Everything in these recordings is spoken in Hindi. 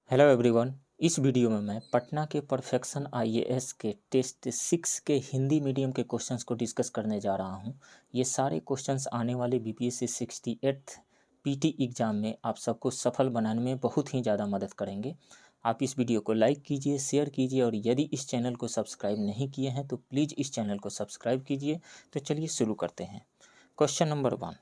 Hello everyone. इस वीडियो में मैं पटना के परफेक्शन आईएएस के टेस्ट 6 के हिंदी मीडियम के क्वेश्चंस को डिस्कस करने जा रहा हूं। ये सारे क्वेश्चंस आने वाले बीपीएससी 68th पीटी एग्ज़ाम में आप सबको सफल बनाने में बहुत ही ज़्यादा मदद करेंगे। आप इस वीडियो को लाइक कीजिए, शेयर कीजिए और यदि इस चैनल को सब्सक्राइब नहीं किए हैं तो प्लीज़ इस चैनल को सब्सक्राइब कीजिए। तो चलिए शुरू करते हैं। क्वेश्चन नंबर 1,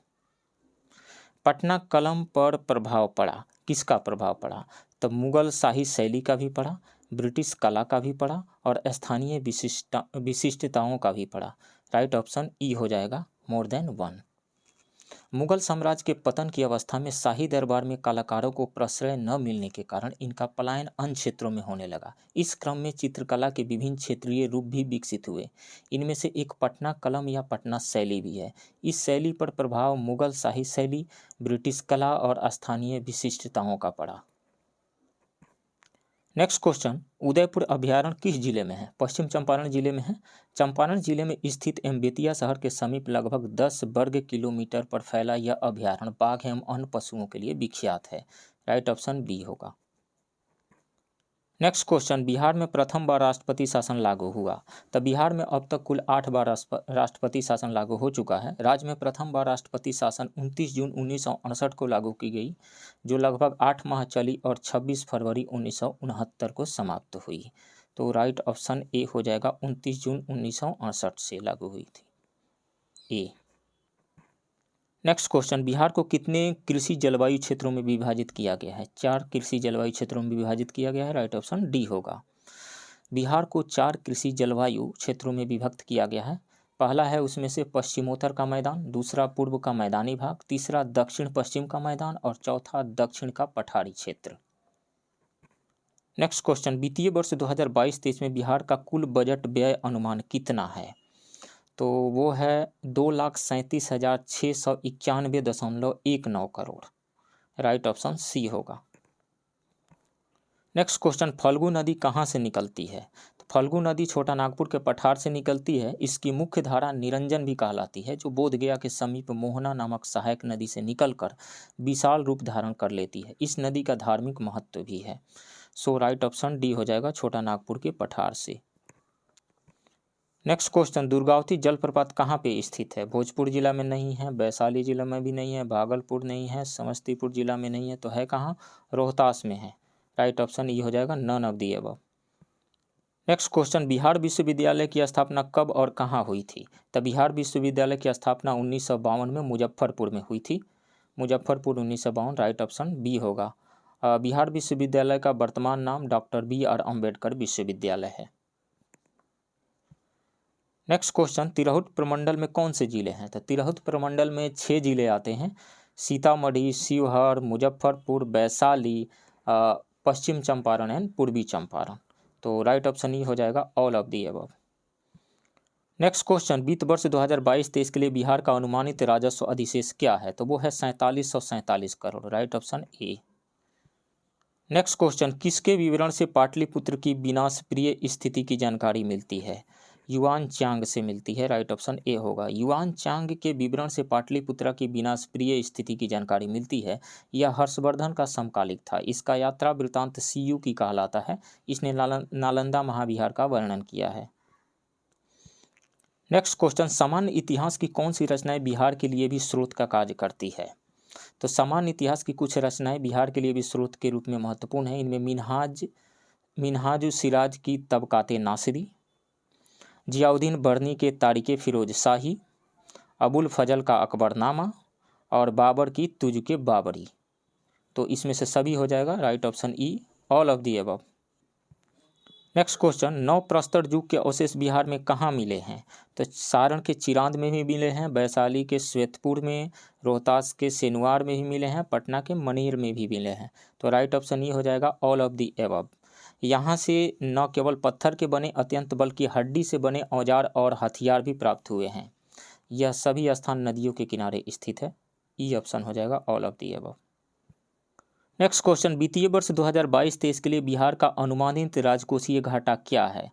पटना कलम पर प्रभाव पड़ा, किसका प्रभाव पड़ा? तब मुगल शाही शैली का भी पड़ा, ब्रिटिश कला का भी पड़ा और स्थानीय विशिष्टताओं का भी पड़ा। राइट ऑप्शन ई हो जाएगा, मोर देन वन। मुगल साम्राज्य के पतन की अवस्था में शाही दरबार में कलाकारों को प्रश्रय न मिलने के कारण इनका पलायन अन्य क्षेत्रों में होने लगा। इस क्रम में चित्रकला के विभिन्न क्षेत्रीय रूप भी विकसित हुए। इनमें से एक पटना कलम या पटना शैली भी है। इस शैली पर प्रभाव मुगल शाही शैली, ब्रिटिश कला और स्थानीय विशिष्टताओं का पड़ा। नेक्स्ट क्वेश्चन, उदयपुर अभयारण्य किस जिले में है? पश्चिम चंपारण जिले में है। चंपारण जिले में स्थित एम्बेतिया शहर के समीप लगभग 10 वर्ग किलोमीटर पर फैला यह अभयारण्य बाघ एवं अन्य पशुओं के लिए विख्यात है। राइट ऑप्शन बी होगा। नेक्स्ट क्वेश्चन, बिहार में प्रथम बार राष्ट्रपति शासन लागू हुआ। तब बिहार में अब तक कुल 8 बार राष्ट्रपति शासन लागू हो चुका है। राज्य में प्रथम बार राष्ट्रपति शासन 29 जून 1968 को लागू की गई, जो लगभग 8 माह चली और 26 फरवरी 1969 को समाप्त हुई। तो राइट ऑप्शन ए हो जाएगा, 29 जून 1968 से लागू हुई थी, ए। नेक्स्ट क्वेश्चन, बिहार को कितने कृषि जलवायु क्षेत्रों में विभाजित किया गया है? 4 कृषि जलवायु क्षेत्रों में विभाजित किया गया है। राइट ऑप्शन डी होगा। बिहार को 4 कृषि जलवायु क्षेत्रों में विभक्त किया गया है। पहला है उसमें से पश्चिमोत्तर का मैदान, दूसरा पूर्व का मैदानी भाग, तीसरा दक्षिण पश्चिम का मैदान और चौथा दक्षिण का पठारी क्षेत्र। नेक्स्ट क्वेश्चन, वित्तीय वर्ष 2022-23 में बिहार का कुल बजट व्यय अनुमान कितना है? तो वो है 2,37,691.19 करोड़। राइट ऑप्शन सी होगा। नेक्स्ट क्वेश्चन, फल्गु नदी कहाँ से निकलती है? तो फल्गु नदी छोटा नागपुर के पठार से निकलती है। इसकी मुख्य धारा निरंजन भी कहलाती है, जो बोधगया के समीप मोहना नामक सहायक नदी से निकलकर विशाल रूप धारण कर लेती है। इस नदी का धार्मिक महत्व भी है। सो राइट ऑप्शन डी हो जाएगा, छोटा नागपुर के पठार से। नेक्स्ट क्वेश्चन, दुर्गावती जलप्रपात कहाँ पे स्थित है? भोजपुर जिला में नहीं है, वैशाली जिला में भी नहीं है, भागलपुर नहीं है, समस्तीपुर जिला में नहीं है, तो है कहाँ? रोहतास में है। राइट ऑप्शन ये हो जाएगा, none of the above. Next question, Bihar विश्वविद्यालय की स्थापना कब और कहाँ हुई थी? तो बिहार विश्वविद्यालय की स्थापना 1952 में मुजफ्फरपुर में हुई थी। मुजफ्फरपुर 1952। राइट ऑप्शन बी होगा। बिहार विश्वविद्यालय का वर्तमान नाम डॉक्टर BR अम्बेडकर विश्वविद्यालय है। नेक्स्ट क्वेश्चन, तिरहुत प्रमंडल में कौन से जिले हैं? तो तिरहुत प्रमंडल में 6 जिले आते हैं, सीतामढ़ी, शिवहर, मुजफ्फरपुर, वैशाली, पश्चिम चंपारण एंड पूर्वी चंपारण। तो राइट ऑप्शन ये हो जाएगा, all of the above. Next question, वित्त वर्ष 2022-23 के लिए बिहार का अनुमानित राजस्व अधिशेष क्या है? तो वो है 4747 crore. Right option A. Next question, किसके विवरण से पाटलिपुत्र की विनाशप्रिय स्थिति की जानकारी मिलती है? युआन चांग से मिलती है। राइट ऑप्शन ए होगा। युआन चांग के विवरण से पाटलिपुत्र की विनाशप्रिय स्थिति की जानकारी मिलती है। यह हर्षवर्धन का समकालिक था। इसका यात्रा वृत्तांत CU की कहलाता है। इसने नालंदा महाविहार का वर्णन किया है। नेक्स्ट क्वेश्चन, सामान्य इतिहास की कौन सी रचनाएं बिहार के लिए भी स्रोत का कार्य करती है? तो सामान्य इतिहास की कुछ रचनाएं बिहार के लिए भी स्रोत के रूप में महत्वपूर्ण है। इनमें मिनहाज सिराज की तबकाते नासिरी, जियाउद्दीन बर्नी के तारीखे फिरोज शाही, अबुल फजल का अकबरनामा और बाबर की तुजुके बाबरी। तो इसमें से सभी हो जाएगा। Right option E, all of the above. Next question, नव प्रस्तर युग के अवशेष बिहार में कहाँ मिले हैं? तो सारण के चिरांद में भी मिले हैं, वैशाली के श्वेतपुर में, रोहतास के सेनुआर में भी मिले हैं, पटना के मनेर में भी मिले हैं। तो राइट ऑप्शन ये हो जाएगा, ऑल ऑफ दी अबव। यहाँ से न केवल पत्थर के बने अत्यंत बल्कि हड्डी से बने औजार और हथियार भी प्राप्त हुए हैं। यह सभी स्थान नदियों के किनारे स्थित है। ई ऑप्शन हो जाएगा, all of the above. Next question, वित्तीय वर्ष 2022-23 के लिए बिहार का अनुमानित राजकोषीय घाटा क्या है?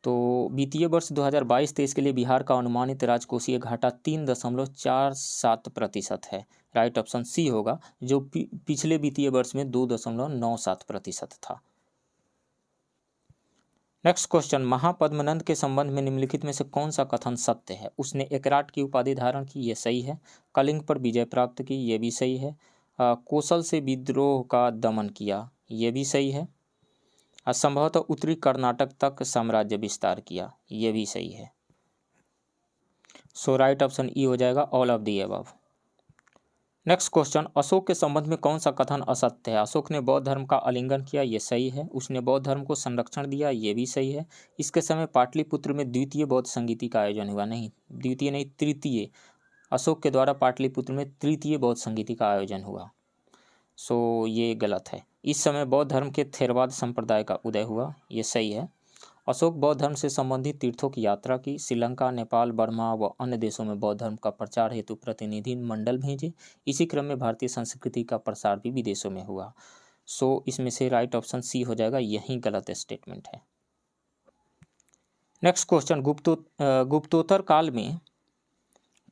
तो वित्तीय वर्ष 2022-23 के लिए बिहार का अनुमानित राजकोषीय घाटा 3.47% है। राइट ऑप्शन सी होगा, जो पिछले वित्तीय वर्ष में 2.97% था। नेक्स्ट क्वेश्चन, महापद्मनंद के संबंध में निम्नलिखित में से कौन सा कथन सत्य है? उसने एकराट की उपाधि धारण की, ये सही है। कलिंग पर विजय प्राप्त की, ये भी सही है। कौशल से विद्रोह का दमन किया, ये भी सही है। संभवतः उत्तरी कर्नाटक तक साम्राज्य विस्तार किया, ये भी सही है। सो राइट ऑप्शन ई हो जाएगा, all of the above. Next question, Ashok के संबंध में कौन सा कथन असत्य है? अशोक ने बौद्ध धर्म का आलिंगन किया, ये सही है। उसने बौद्ध धर्म को संरक्षण दिया, ये भी सही है। इसके समय पाटलिपुत्र में द्वितीय बौद्ध संगीति का आयोजन हुआ, नहीं द्वितीय नहीं तृतीय, अशोक के द्वारा पाटलिपुत्र में तृतीय बौद्ध संगीति का आयोजन हुआ। सो ये गलत है। इस समय बौद्ध धर्म के थेरवाद संप्रदाय का उदय हुआ, ये सही है। अशोक बौद्ध धर्म से संबंधित तीर्थों की यात्रा की, श्रीलंका, नेपाल, बर्मा व अन्य देशों में बौद्ध धर्म का प्रचार हेतु प्रतिनिधि मंडल भेजे। इसी क्रम में भारतीय संस्कृति का प्रसार भी विदेशों में हुआ। सो इसमें से राइट ऑप्शन सी हो जाएगा, यही गलत स्टेटमेंट है। नेक्स्ट क्वेश्चन, गुप्तोत्तर काल में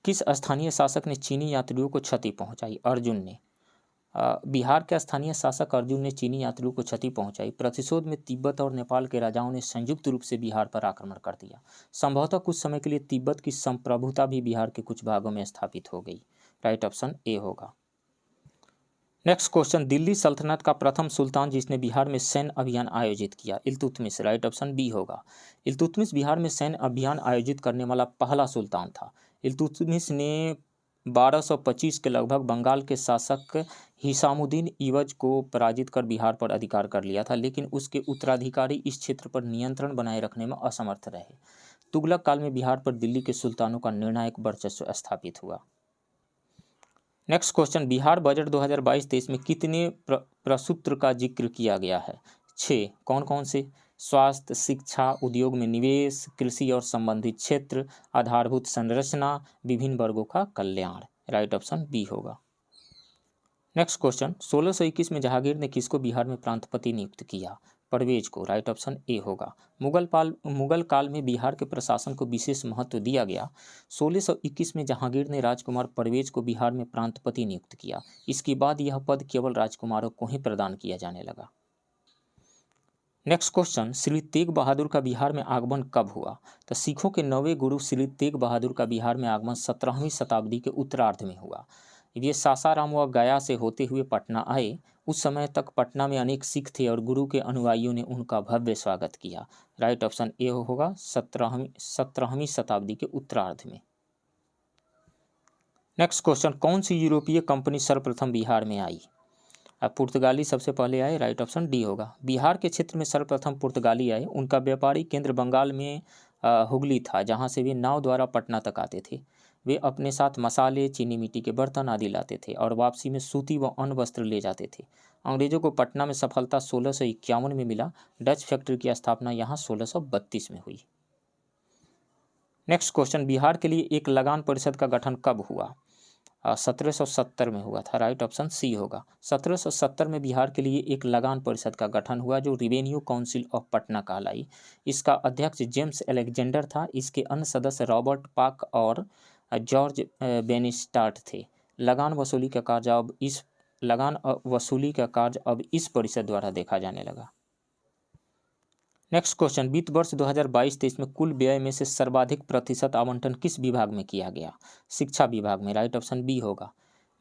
किस स्थानीय शासक ने चीनी यात्रियों को क्षति पहुंचाई? अर्जुन ने। बिहार के स्थानीय शासक अर्जुन ने चीनी यात्रियों को क्षति पहुंचाई। प्रतिशोध में तिब्बत और नेपाल के राजाओं ने संयुक्त रूप से बिहार पर आक्रमण कर दिया। संभवतः कुछ समय के लिए तिब्बत की संप्रभुता भी बिहार के कुछ भागों में स्थापित हो गई। राइट ऑप्शन ए होगा। नेक्स्ट क्वेश्चन, दिल्ली सल्तनत का प्रथम सुल्तान जिसने बिहार में सैन्य अभियान आयोजित किया? इल्तुतमिश। राइट ऑप्शन बी होगा। इल्तुतमिश बिहार में सैन्य अभियान आयोजित करने वाला पहला सुल्तान था। इल्तुतमिश ने 1225 के लगभग बंगाल के शासक हिसामुद्दीन इवज को पराजित कर बिहार पर अधिकार कर लिया था, लेकिन उसके उत्तराधिकारी इस क्षेत्र पर नियंत्रण बनाए रखने में असमर्थ रहे। तुगलक काल में बिहार पर दिल्ली के सुल्तानों का निर्णायक वर्चस्व स्थापित हुआ। नेक्स्ट क्वेश्चन, बिहार बजट 2022-23 में कितने प्रसूत्र का जिक्र किया गया है? 6। कौन कौन से? स्वास्थ्य, शिक्षा, उद्योग में निवेश, कृषि और संबंधित क्षेत्र, आधारभूत संरचना, विभिन्न वर्गों का कल्याण। राइट ऑप्शन बी होगा। नेक्स्ट क्वेश्चन, 1621 में जहांगीर ने किसको बिहार में प्रांतपति नियुक्त किया? परवेज को। राइट ऑप्शन ए होगा। मुगल काल में बिहार के प्रशासन को विशेष महत्व दिया गया। 1621 में जहांगीर ने राजकुमार परवेज को बिहार में प्रांतपति नियुक्त किया। इसके बाद यह पद केवल राजकुमारों को ही प्रदान किया जाने लगा। नेक्स्ट क्वेश्चन, श्री तेग बहादुर का बिहार में आगमन कब हुआ? तो सिखों के 9वें गुरु श्री तेग बहादुर का बिहार में आगमन 17वीं शताब्दी के उत्तरार्ध में हुआ। ये सासाराम व गया से होते हुए पटना आए। उस समय तक पटना में अनेक सिख थे और गुरु के अनुयायियों ने उनका भव्य स्वागत किया। राइट ऑप्शन ए होगा, 17वीं शताब्दी के उत्तरार्ध में। नेक्स्ट क्वेश्चन, कौन सी यूरोपीय कंपनी सर्वप्रथम बिहार में आई? पुर्तगाली सबसे पहले आए। राइट ऑप्शन डी होगा। बिहार के क्षेत्र में सर्वप्रथम पुर्तगाली आए। उनका व्यापारी केंद्र बंगाल में हुगली था, जहां से वे नाव द्वारा पटना तक आते थे। वे अपने साथ मसाले, चीनी मिट्टी के बर्तन आदि लाते थे और वापसी में सूती व अन्य वस्त्र ले जाते थे। अंग्रेजों को पटना में सफलता 1651 में मिला। डच फैक्ट्री की स्थापना यहाँ 1632 में हुई। नेक्स्ट क्वेश्चन, बिहार के लिए एक लगान परिषद का गठन कब हुआ? 1770 में हुआ था। राइट ऑप्शन सी होगा। 1770 में बिहार के लिए एक लगान परिषद का गठन हुआ जो रिवेन्यू काउंसिल ऑफ पटना कहलाई। इसका अध्यक्ष जेम्स अलेक्जेंडर था। इसके अन्य सदस्य रॉबर्ट पाक और जॉर्ज बेनिस्टार्ट थे। लगान वसूली का कार्य अब इस परिषद द्वारा देखा जाने लगा। नेक्स्ट क्वेश्चन, वित्त वर्ष 2022-23 में कुल व्यय में से सर्वाधिक प्रतिशत आवंटन किस विभाग में किया गया? शिक्षा विभाग में। राइट ऑप्शन बी होगा।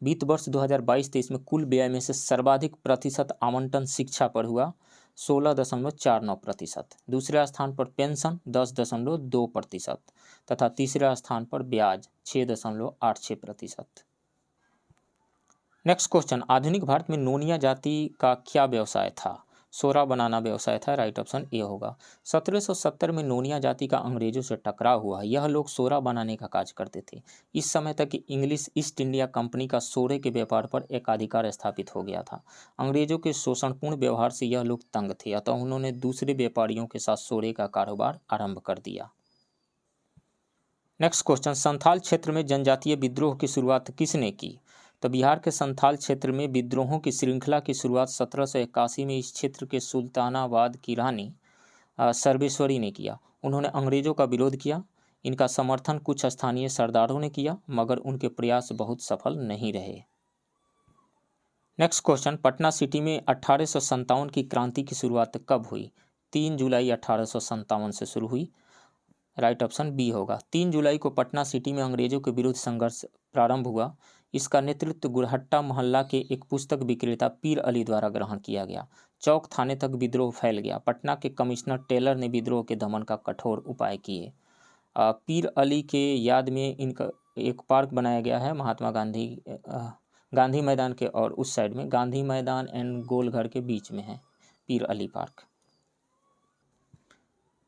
वित्त वर्ष 2022-23 में कुल व्यय में से सर्वाधिक प्रतिशत आवंटन शिक्षा पर हुआ, 16.49%। दूसरे स्थान पर पेंशन 10.2% तथा तीसरे स्थान पर ब्याज 6.86%। नेक्स्ट क्वेश्चन, आधुनिक भारत में नोनिया जाति का क्या व्यवसाय था? सोरा बनाना व्यवसाय था। राइट ऑप्शन ए होगा। 1770 में नोनिया जाति का अंग्रेजों से टकराव हुआ। यह लोग सोरा बनाने का कार्य करते थे। इस समय तक इंग्लिश ईस्ट इंडिया कंपनी का सोरे के व्यापार पर एकाधिकार स्थापित हो गया था। अंग्रेजों के शोषणपूर्ण व्यवहार से यह लोग तंग थे, अतः उन्होंने दूसरे व्यापारियों के साथ सोरे का कारोबार आरंभ कर दिया। नेक्स्ट क्वेश्चन, संथाल क्षेत्र में जनजातीय विद्रोह की शुरुआत किसने की? तो बिहार के संथाल क्षेत्र में विद्रोहों की श्रृंखला की शुरुआत 1781 में इस क्षेत्र के सुल्तानाबाद की रानी सर्वेश्वरी ने किया। उन्होंने अंग्रेजों का विरोध किया। इनका समर्थन कुछ स्थानीय सरदारों ने किया, मगर उनके प्रयास बहुत सफल नहीं रहे। नेक्स्ट क्वेश्चन, पटना सिटी में 1857 की क्रांति की शुरुआत कब हुई? 3 जुलाई 1857 से शुरू हुई। राइट ऑप्शन बी होगा। 3 जुलाई को पटना सिटी में अंग्रेजों के विरुद्ध संघर्ष प्रारंभ हुआ। इसका नेतृत्व गुरहट्टा मोहल्ला के एक पुस्तक विक्रेता पीर अली द्वारा ग्रहण किया गया। चौक थाने तक विद्रोह फैल गया। पटना के कमिश्नर टेलर ने विद्रोह के दमन का कठोर उपाय किए। पीर अली के याद में इनका एक पार्क बनाया गया है महात्मा गांधी मैदान के और उस साइड में, गांधी मैदान एंड गोलघर के बीच में है पीर अली पार्क।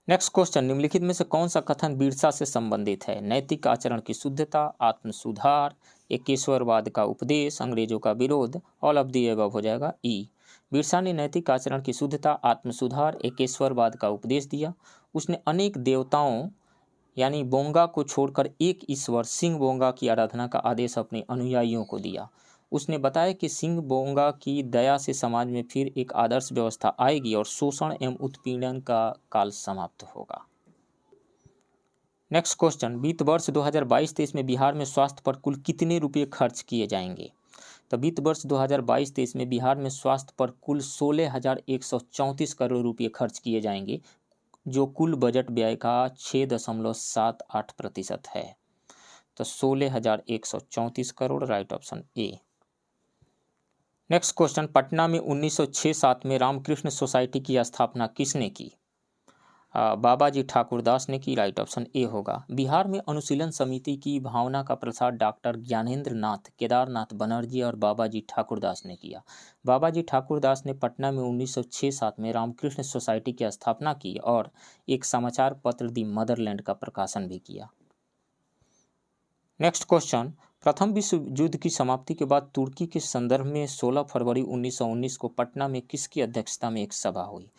नेक्स्ट क्वेश्चन, निम्नलिखित में से कौन सा कथन बिरसा से संबंधित है? नैतिक आचरण की शुद्धता, आत्म सुधार, एकेश्वरवाद का उपदेश, अंग्रेजों का विरोध, ऑल ऑफ द अबव हो जाएगा ई। बिरसा ने नैतिक आचरण की शुद्धता, आत्म सुधार, एकेश्वरवाद का उपदेश दिया। उसने अनेक देवताओं यानी बोंगा को छोड़कर एक ईश्वर सिंह बोंगा की आराधना का आदेश अपने अनुयायियों को दिया। उसने बताया कि सिंह बोंगा की दया से समाज में फिर एक आदर्श व्यवस्था आएगी और शोषण एवं उत्पीड़न का काल समाप्त होगा। नेक्स्ट क्वेश्चन, वित्त वर्ष 2022-23 में बिहार में स्वास्थ्य पर कुल कितने रुपये खर्च किए जाएंगे? तो वित्त वर्ष 2022-23 में बिहार में स्वास्थ्य पर कुल 16,134 करोड़ रुपये खर्च किए जाएंगे, जो कुल बजट व्यय का 6.78% है। तो 16,134 crore, right option A. Next question, Patna में 1906-07 में रामकृष्ण सोसाइटी की स्थापना किसने की? बाबाजी ठाकुरदास ने की, राइट ऑप्शन ए होगा। बिहार में अनुशीलन समिति की भावना का प्रसार डॉक्टर ज्ञानेंद्र नाथ, केदारनाथ बनर्जी और बाबाजी ठाकुरदास ने किया। बाबाजी ठाकुरदास ने पटना में 1906-07 में रामकृष्ण सोसाइटी की स्थापना की और एक समाचार पत्र दी मदरलैंड का प्रकाशन भी किया। नेक्स्ट क्वेश्चन, प्रथम विश्व युद्ध की समाप्ति के बाद तुर्की के संदर्भ में 16 फरवरी 1919 को पटना में किसकी अध्यक्षता में एक सभा हुई?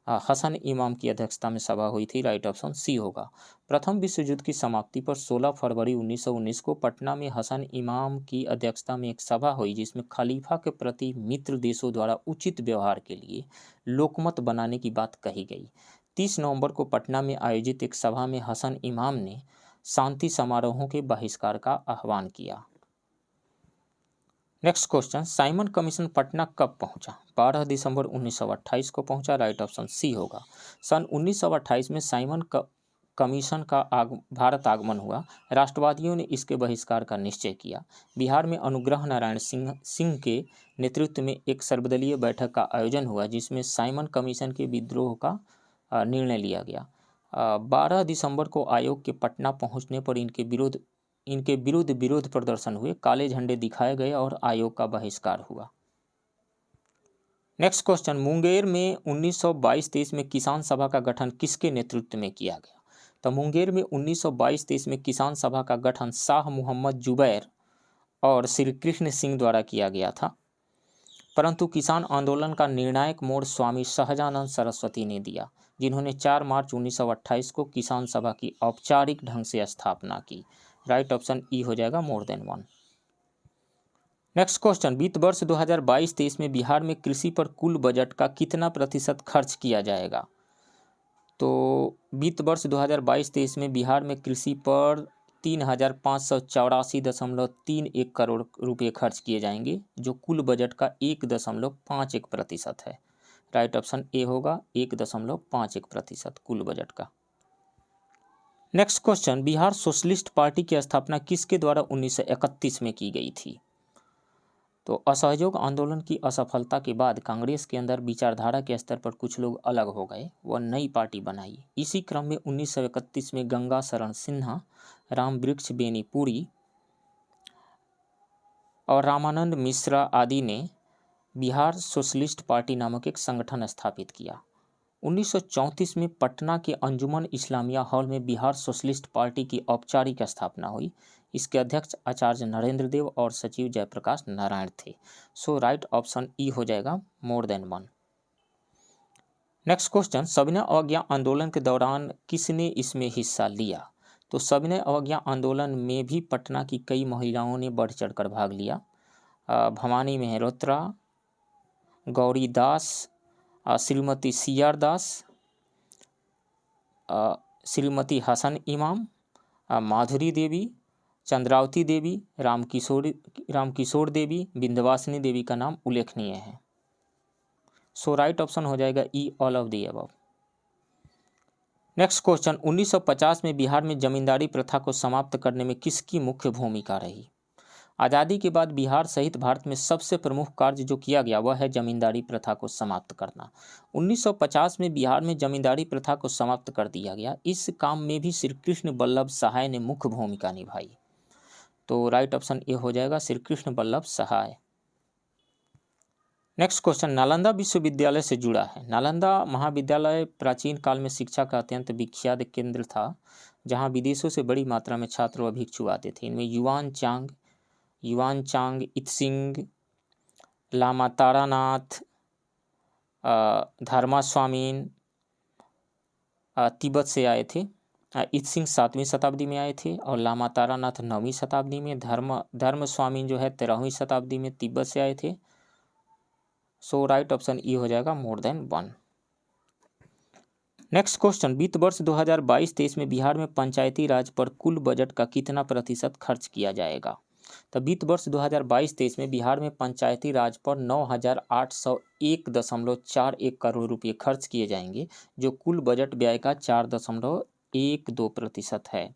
हसन इमाम की अध्यक्षता में सभा हुई थी, राइट ऑप्शन सी होगा। प्रथम विश्व युद्ध की समाप्ति पर 16 फरवरी 1919 को पटना में हसन इमाम की अध्यक्षता में एक सभा हुई, जिसमें खलीफा के प्रति मित्र देशों द्वारा उचित व्यवहार के लिए लोकमत बनाने की बात कही गई। 30 नवंबर को पटना में आयोजित एक सभा में हसन इमाम ने शांति समारोहों के बहिष्कार का आह्वान किया। Next question, Simon commission Patna कब पहुंचा? 12 दिसंबर 1928 को पहुंचा, राइट ऑप्शन सी होगा। सन 1928 में साइमन कमीशन का भारत आगमन हुआ। राष्ट्रवादियों ने इसके बहिष्कार का निश्चय किया। बिहार में अनुग्रह नारायण सिंह के नेतृत्व में एक सर्वदलीय बैठक का आयोजन हुआ, जिसमें साइमन कमीशन के विद्रोह का निर्णय लिया गया। 12 दिसंबर को आयोग के पटना पहुंचने पर इनके विरुद्ध विरोध प्रदर्शन हुए, काले झंडे दिखाए गए और आयोग का बहिष्कार हुआ। नेक्स्ट क्वेश्चन, मुंगेर में 1922-23 में किसान सभा का गठन किसके नेतृत्व में किया गया? तो मुंगेर में 1922-23 में किसान सभा का गठन शाह मोहम्मद जुबैर और श्री कृष्ण सिंह द्वारा किया गया था, परंतु किसान आंदोलन का निर्णायक मोड़ स्वामी सहजानंद सरस्वती ने दिया, जिन्होंने 4 मार्च 1928 को किसान सभा की औपचारिक ढंग से स्थापना की। राइट ऑप्शन ई हो जाएगा, मोर देन वन। नेक्स्ट क्वेश्चन, वित्त वर्ष 2022-23 में बिहार में कृषि पर कुल बजट का कितना प्रतिशत खर्च किया जाएगा? तो वित्त वर्ष 2022-23 में बिहार में कृषि पर 3,584.31 करोड़ रुपये खर्च किए जाएंगे, जो कुल बजट का 1.51% है। राइट ऑप्शन ए होगा, 1.51% कुल बजट का। Next question, Bihar socialist party की स्थापना किसके द्वारा 1931 में की गई थी? तो असहयोग आंदोलन की असफलता के बाद कांग्रेस के अंदर विचारधारा के स्तर पर कुछ लोग अलग हो गए, वह नई पार्टी बनाई। इसी क्रम में 1931 में गंगा शरण सिन्हा, रामवृक्ष बेनीपुरी और रामानंद मिश्रा आदि ने बिहार सोशलिस्ट पार्टी नामक एक संगठन स्थापित किया। 1934 में पटना के अंजुमन इस्लामिया हॉल में बिहार सोशलिस्ट पार्टी की औपचारिक स्थापना हुई। इसके अध्यक्ष आचार्य नरेंद्र देव और सचिव जयप्रकाश नारायण थे। सो राइट ऑप्शन ई हो जाएगा, मोर देन वन। नेक्स्ट क्वेश्चन, सविनय अवज्ञा आंदोलन के दौरान किसने इसमें हिस्सा लिया? तो सविनय अवज्ञा आंदोलन में भी पटना की कई महिलाओं ने बढ़ चढ़कर भाग लिया। भवानी मेहरोत्रा, गौरी दास, श्रीमती सीआर दास, श्रीमती हसन इमाम, माधुरी देवी, चंद्रावती देवी, रामकिशोर देवी, विंध्यवासिनी देवी का नाम उल्लेखनीय है। सो राइट ऑप्शन हो जाएगा E, all of the above. Next question, 1950 में बिहार में जमींदारी प्रथा को समाप्त करने में किसकी मुख्य भूमिका रही? आज़ादी के बाद बिहार सहित भारत में सबसे प्रमुख कार्य जो किया गया वह है जमींदारी प्रथा को समाप्त करना। 1950 में बिहार में जमींदारी प्रथा को समाप्त कर दिया गया। इस काम में भी श्री कृष्ण वल्लभ सहाय ने मुख्य भूमिका निभाई। तो राइट ऑप्शन ए हो जाएगा, श्री कृष्ण वल्लभ सहाय। नेक्स्ट क्वेश्चन, नालंदा विश्वविद्यालय से जुड़ा है। नालंदा महाविद्यालय प्राचीन काल में शिक्षा का अत्यंत विख्यात केंद्र था, जहां विदेशों से बड़ी मात्रा में छात्र व भिक्षु आते थे। इनमें युआन चांग, इत्सिंग, लामा तारानाथ, धर्मा स्वामीन तिब्बत से आए थे। इत्सिंग 7वीं शताब्दी में आए थे और लामा तारानाथ 9वीं शताब्दी में। धर्म स्वामीन जो है 13वीं शताब्दी में तिब्बत से आए थे। सो राइट ऑप्शन ई हो जाएगा, मोर देन 1। नेक्स्ट क्वेश्चन, वित्त वर्ष 2022-23 में बिहार में पंचायती राज पर कुल बजट का कितना प्रतिशत खर्च किया जाएगा? तो वित्त वर्ष 2022-23 में बिहार में पंचायती राज पर 9,801.41 करोड़ रुपये खर्च किए जाएंगे, जो कुल बजट व्यय का 4.12% है।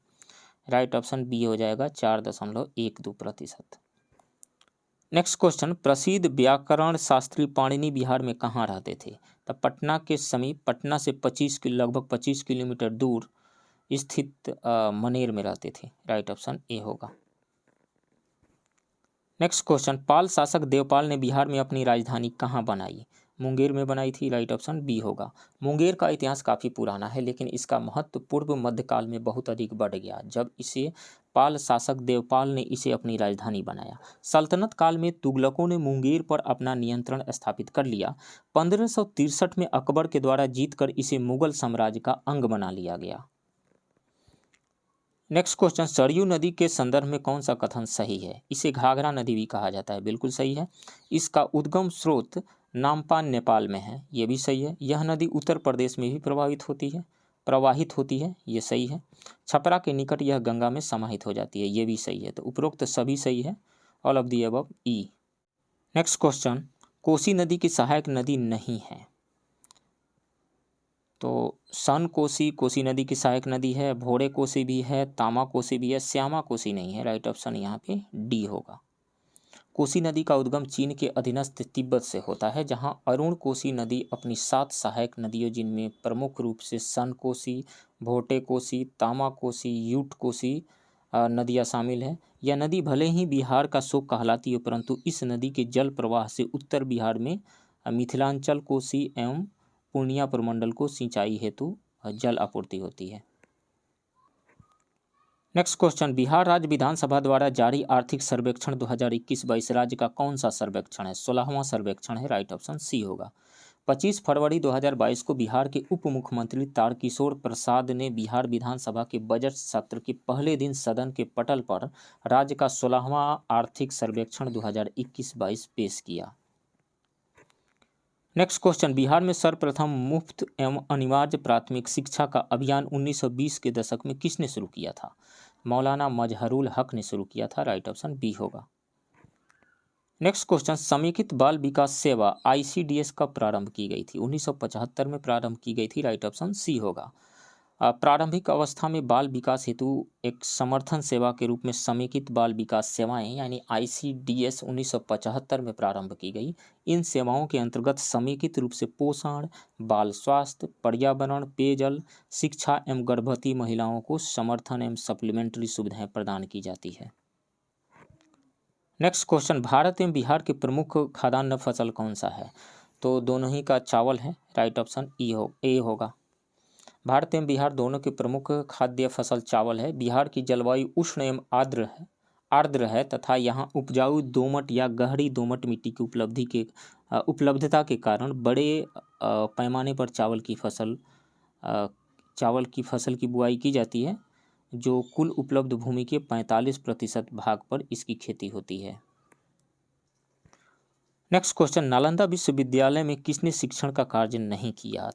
राइट ऑप्शन बी हो जाएगा, 4.12%। नेक्स्ट क्वेश्चन, प्रसिद्ध व्याकरण शास्त्री पाणिनि बिहार में कहाँ रहते थे? तो पटना के समीप, पटना से लगभग 25 किलोमीटर दूर स्थित मनेर में रहते थे। राइट ऑप्शन ए होगा। नेक्स्ट क्वेश्चन, पाल शासक देवपाल ने बिहार में अपनी राजधानी कहाँ बनाई? मुंगेर में बनाई थी। राइट ऑप्शन बी होगा। मुंगेर का इतिहास काफ़ी पुराना है, लेकिन इसका महत्व पूर्व मध्यकाल में बहुत अधिक बढ़ गया, जब इसे पाल शासक देवपाल ने इसे अपनी राजधानी बनाया। सल्तनत काल में तुगलकों ने मुंगेर पर अपना नियंत्रण स्थापित कर लिया। 1563 में अकबर के द्वारा जीतकर इसे मुगल साम्राज्य का अंग बना लिया गया। नेक्स्ट क्वेश्चन, सरयू नदी के संदर्भ में कौन सा कथन सही है? इसे घाघरा नदी भी कहा जाता है, बिल्कुल सही है। इसका उद्गम स्रोत नामपान नेपाल में है, ये भी सही है। यह नदी उत्तर प्रदेश में भी प्रवाहित होती है, ये सही है। छपरा के निकट यह गंगा में समाहित हो जाती है, ये भी सही है। तो उपरोक्त सभी सही है, all of the above E. Next question, Kosi नदी की सहायक नदी नहीं है। तो सन कोसी कोसी नदी की सहायक नदी है, भोरे कोसी भी है, तामा कोसी भी है, श्यामा कोसी नहीं है। राइट ऑप्शन यहाँ पे डी होगा। कोसी नदी का उद्गम चीन के अधीनस्थ तिब्बत से होता है, जहां अरुण कोसी नदी अपनी 7 सहायक नदियों, जिनमें प्रमुख रूप से सन कोसी, भोटे कोसी, तामा कोसी, यूट कोसी नदियाँ शामिल हैं। यह नदी भले ही बिहार का शोक कहलाती है, परंतु इस नदी के जल प्रवाह से उत्तर बिहार में मिथिलांचल कोसी एवं पूर्णिया प्रमंडल को सिंचाई हेतु जल आपूर्ति होती है। नेक्स्ट क्वेश्चन, बिहार राज्य विधानसभा द्वारा जारी आर्थिक सर्वेक्षण 2021-22 राज्य का कौन सा सर्वेक्षण है? 16वां सर्वेक्षण है। राइट ऑप्शन सी होगा। 25 फरवरी 2022 को बिहार के उप मुख्यमंत्री तारकिशोर प्रसाद ने बिहार विधानसभा के बजट सत्र के पहले दिन सदन के पटल पर राज्य का 16वां आर्थिक सर्वेक्षण 2021-22 पेश किया। नेक्स्ट क्वेश्चन, बिहार में सर्वप्रथम मुफ्त एवं अनिवार्य प्राथमिक शिक्षा का अभियान 1920 के दशक में किसने शुरू किया था? मौलाना मजहरुल हक ने शुरू किया था। राइट ऑप्शन बी होगा। नेक्स्ट क्वेश्चन, समेकित बाल विकास सेवा ICDS कब प्रारंभ की गई थी? 1975 में प्रारंभ की गई थी। राइट ऑप्शन सी होगा। प्रारंभिक अवस्था में बाल विकास हेतु एक समर्थन सेवा के रूप में समेकित बाल विकास सेवाएं यानी ICDS 1975 में प्रारंभ की गई। इन सेवाओं के अंतर्गत समेकित रूप से पोषण, बाल स्वास्थ्य, पर्यावरण, पेयजल, शिक्षा एवं गर्भवती महिलाओं को समर्थन एवं सप्लीमेंट्री सुविधाएं प्रदान की जाती है। नेक्स्ट क्वेश्चन, भारत एवं बिहार के प्रमुख खाद्यान्न फसल कौन सा है? तो दोनों ही का चावल है। राइट ऑप्शन ए होगा। भारत एवं बिहार दोनों के प्रमुख खाद्य फसल चावल है। बिहार की जलवायु उष्ण एवं आर्द्र है तथा यहाँ उपजाऊ दोमट या गहरी दोमट मिट्टी की उपलब्धता के कारण बड़े पैमाने पर चावल की फसल की बुआई की जाती है, जो कुल उपलब्ध भूमि के 45% भाग पर इसकी खेती होती है। नेक्स्ट क्वेश्चन, नालंदा विश्वविद्यालय में किसने शिक्षण का कार्य नहीं किया?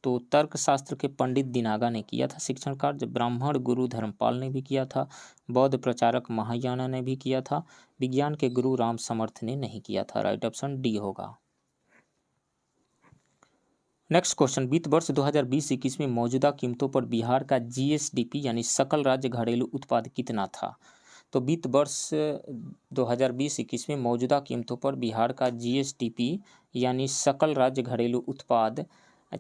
तो तर्कशास्त्र के पंडित दिनागा ने किया था शिक्षण कार्य, ब्राह्मण गुरु धर्मपाल ने भी किया था, बौद्ध प्रचारक महायाना ने भी किया था, विज्ञान के गुरु राम समर्थ ने नहीं किया था। राइट ऑप्शन डी होगा। नेक्स्ट क्वेश्चन, वित्त वर्ष 2020-21 में मौजूदा कीमतों पर बिहार का जीएसडीपी यानी सकल राज्य घरेलू उत्पाद कितना था? तो वित्त वर्ष 2020-21 में मौजूदा कीमतों पर बिहार का जीएसडीपी यानी सकल राज्य घरेलू उत्पाद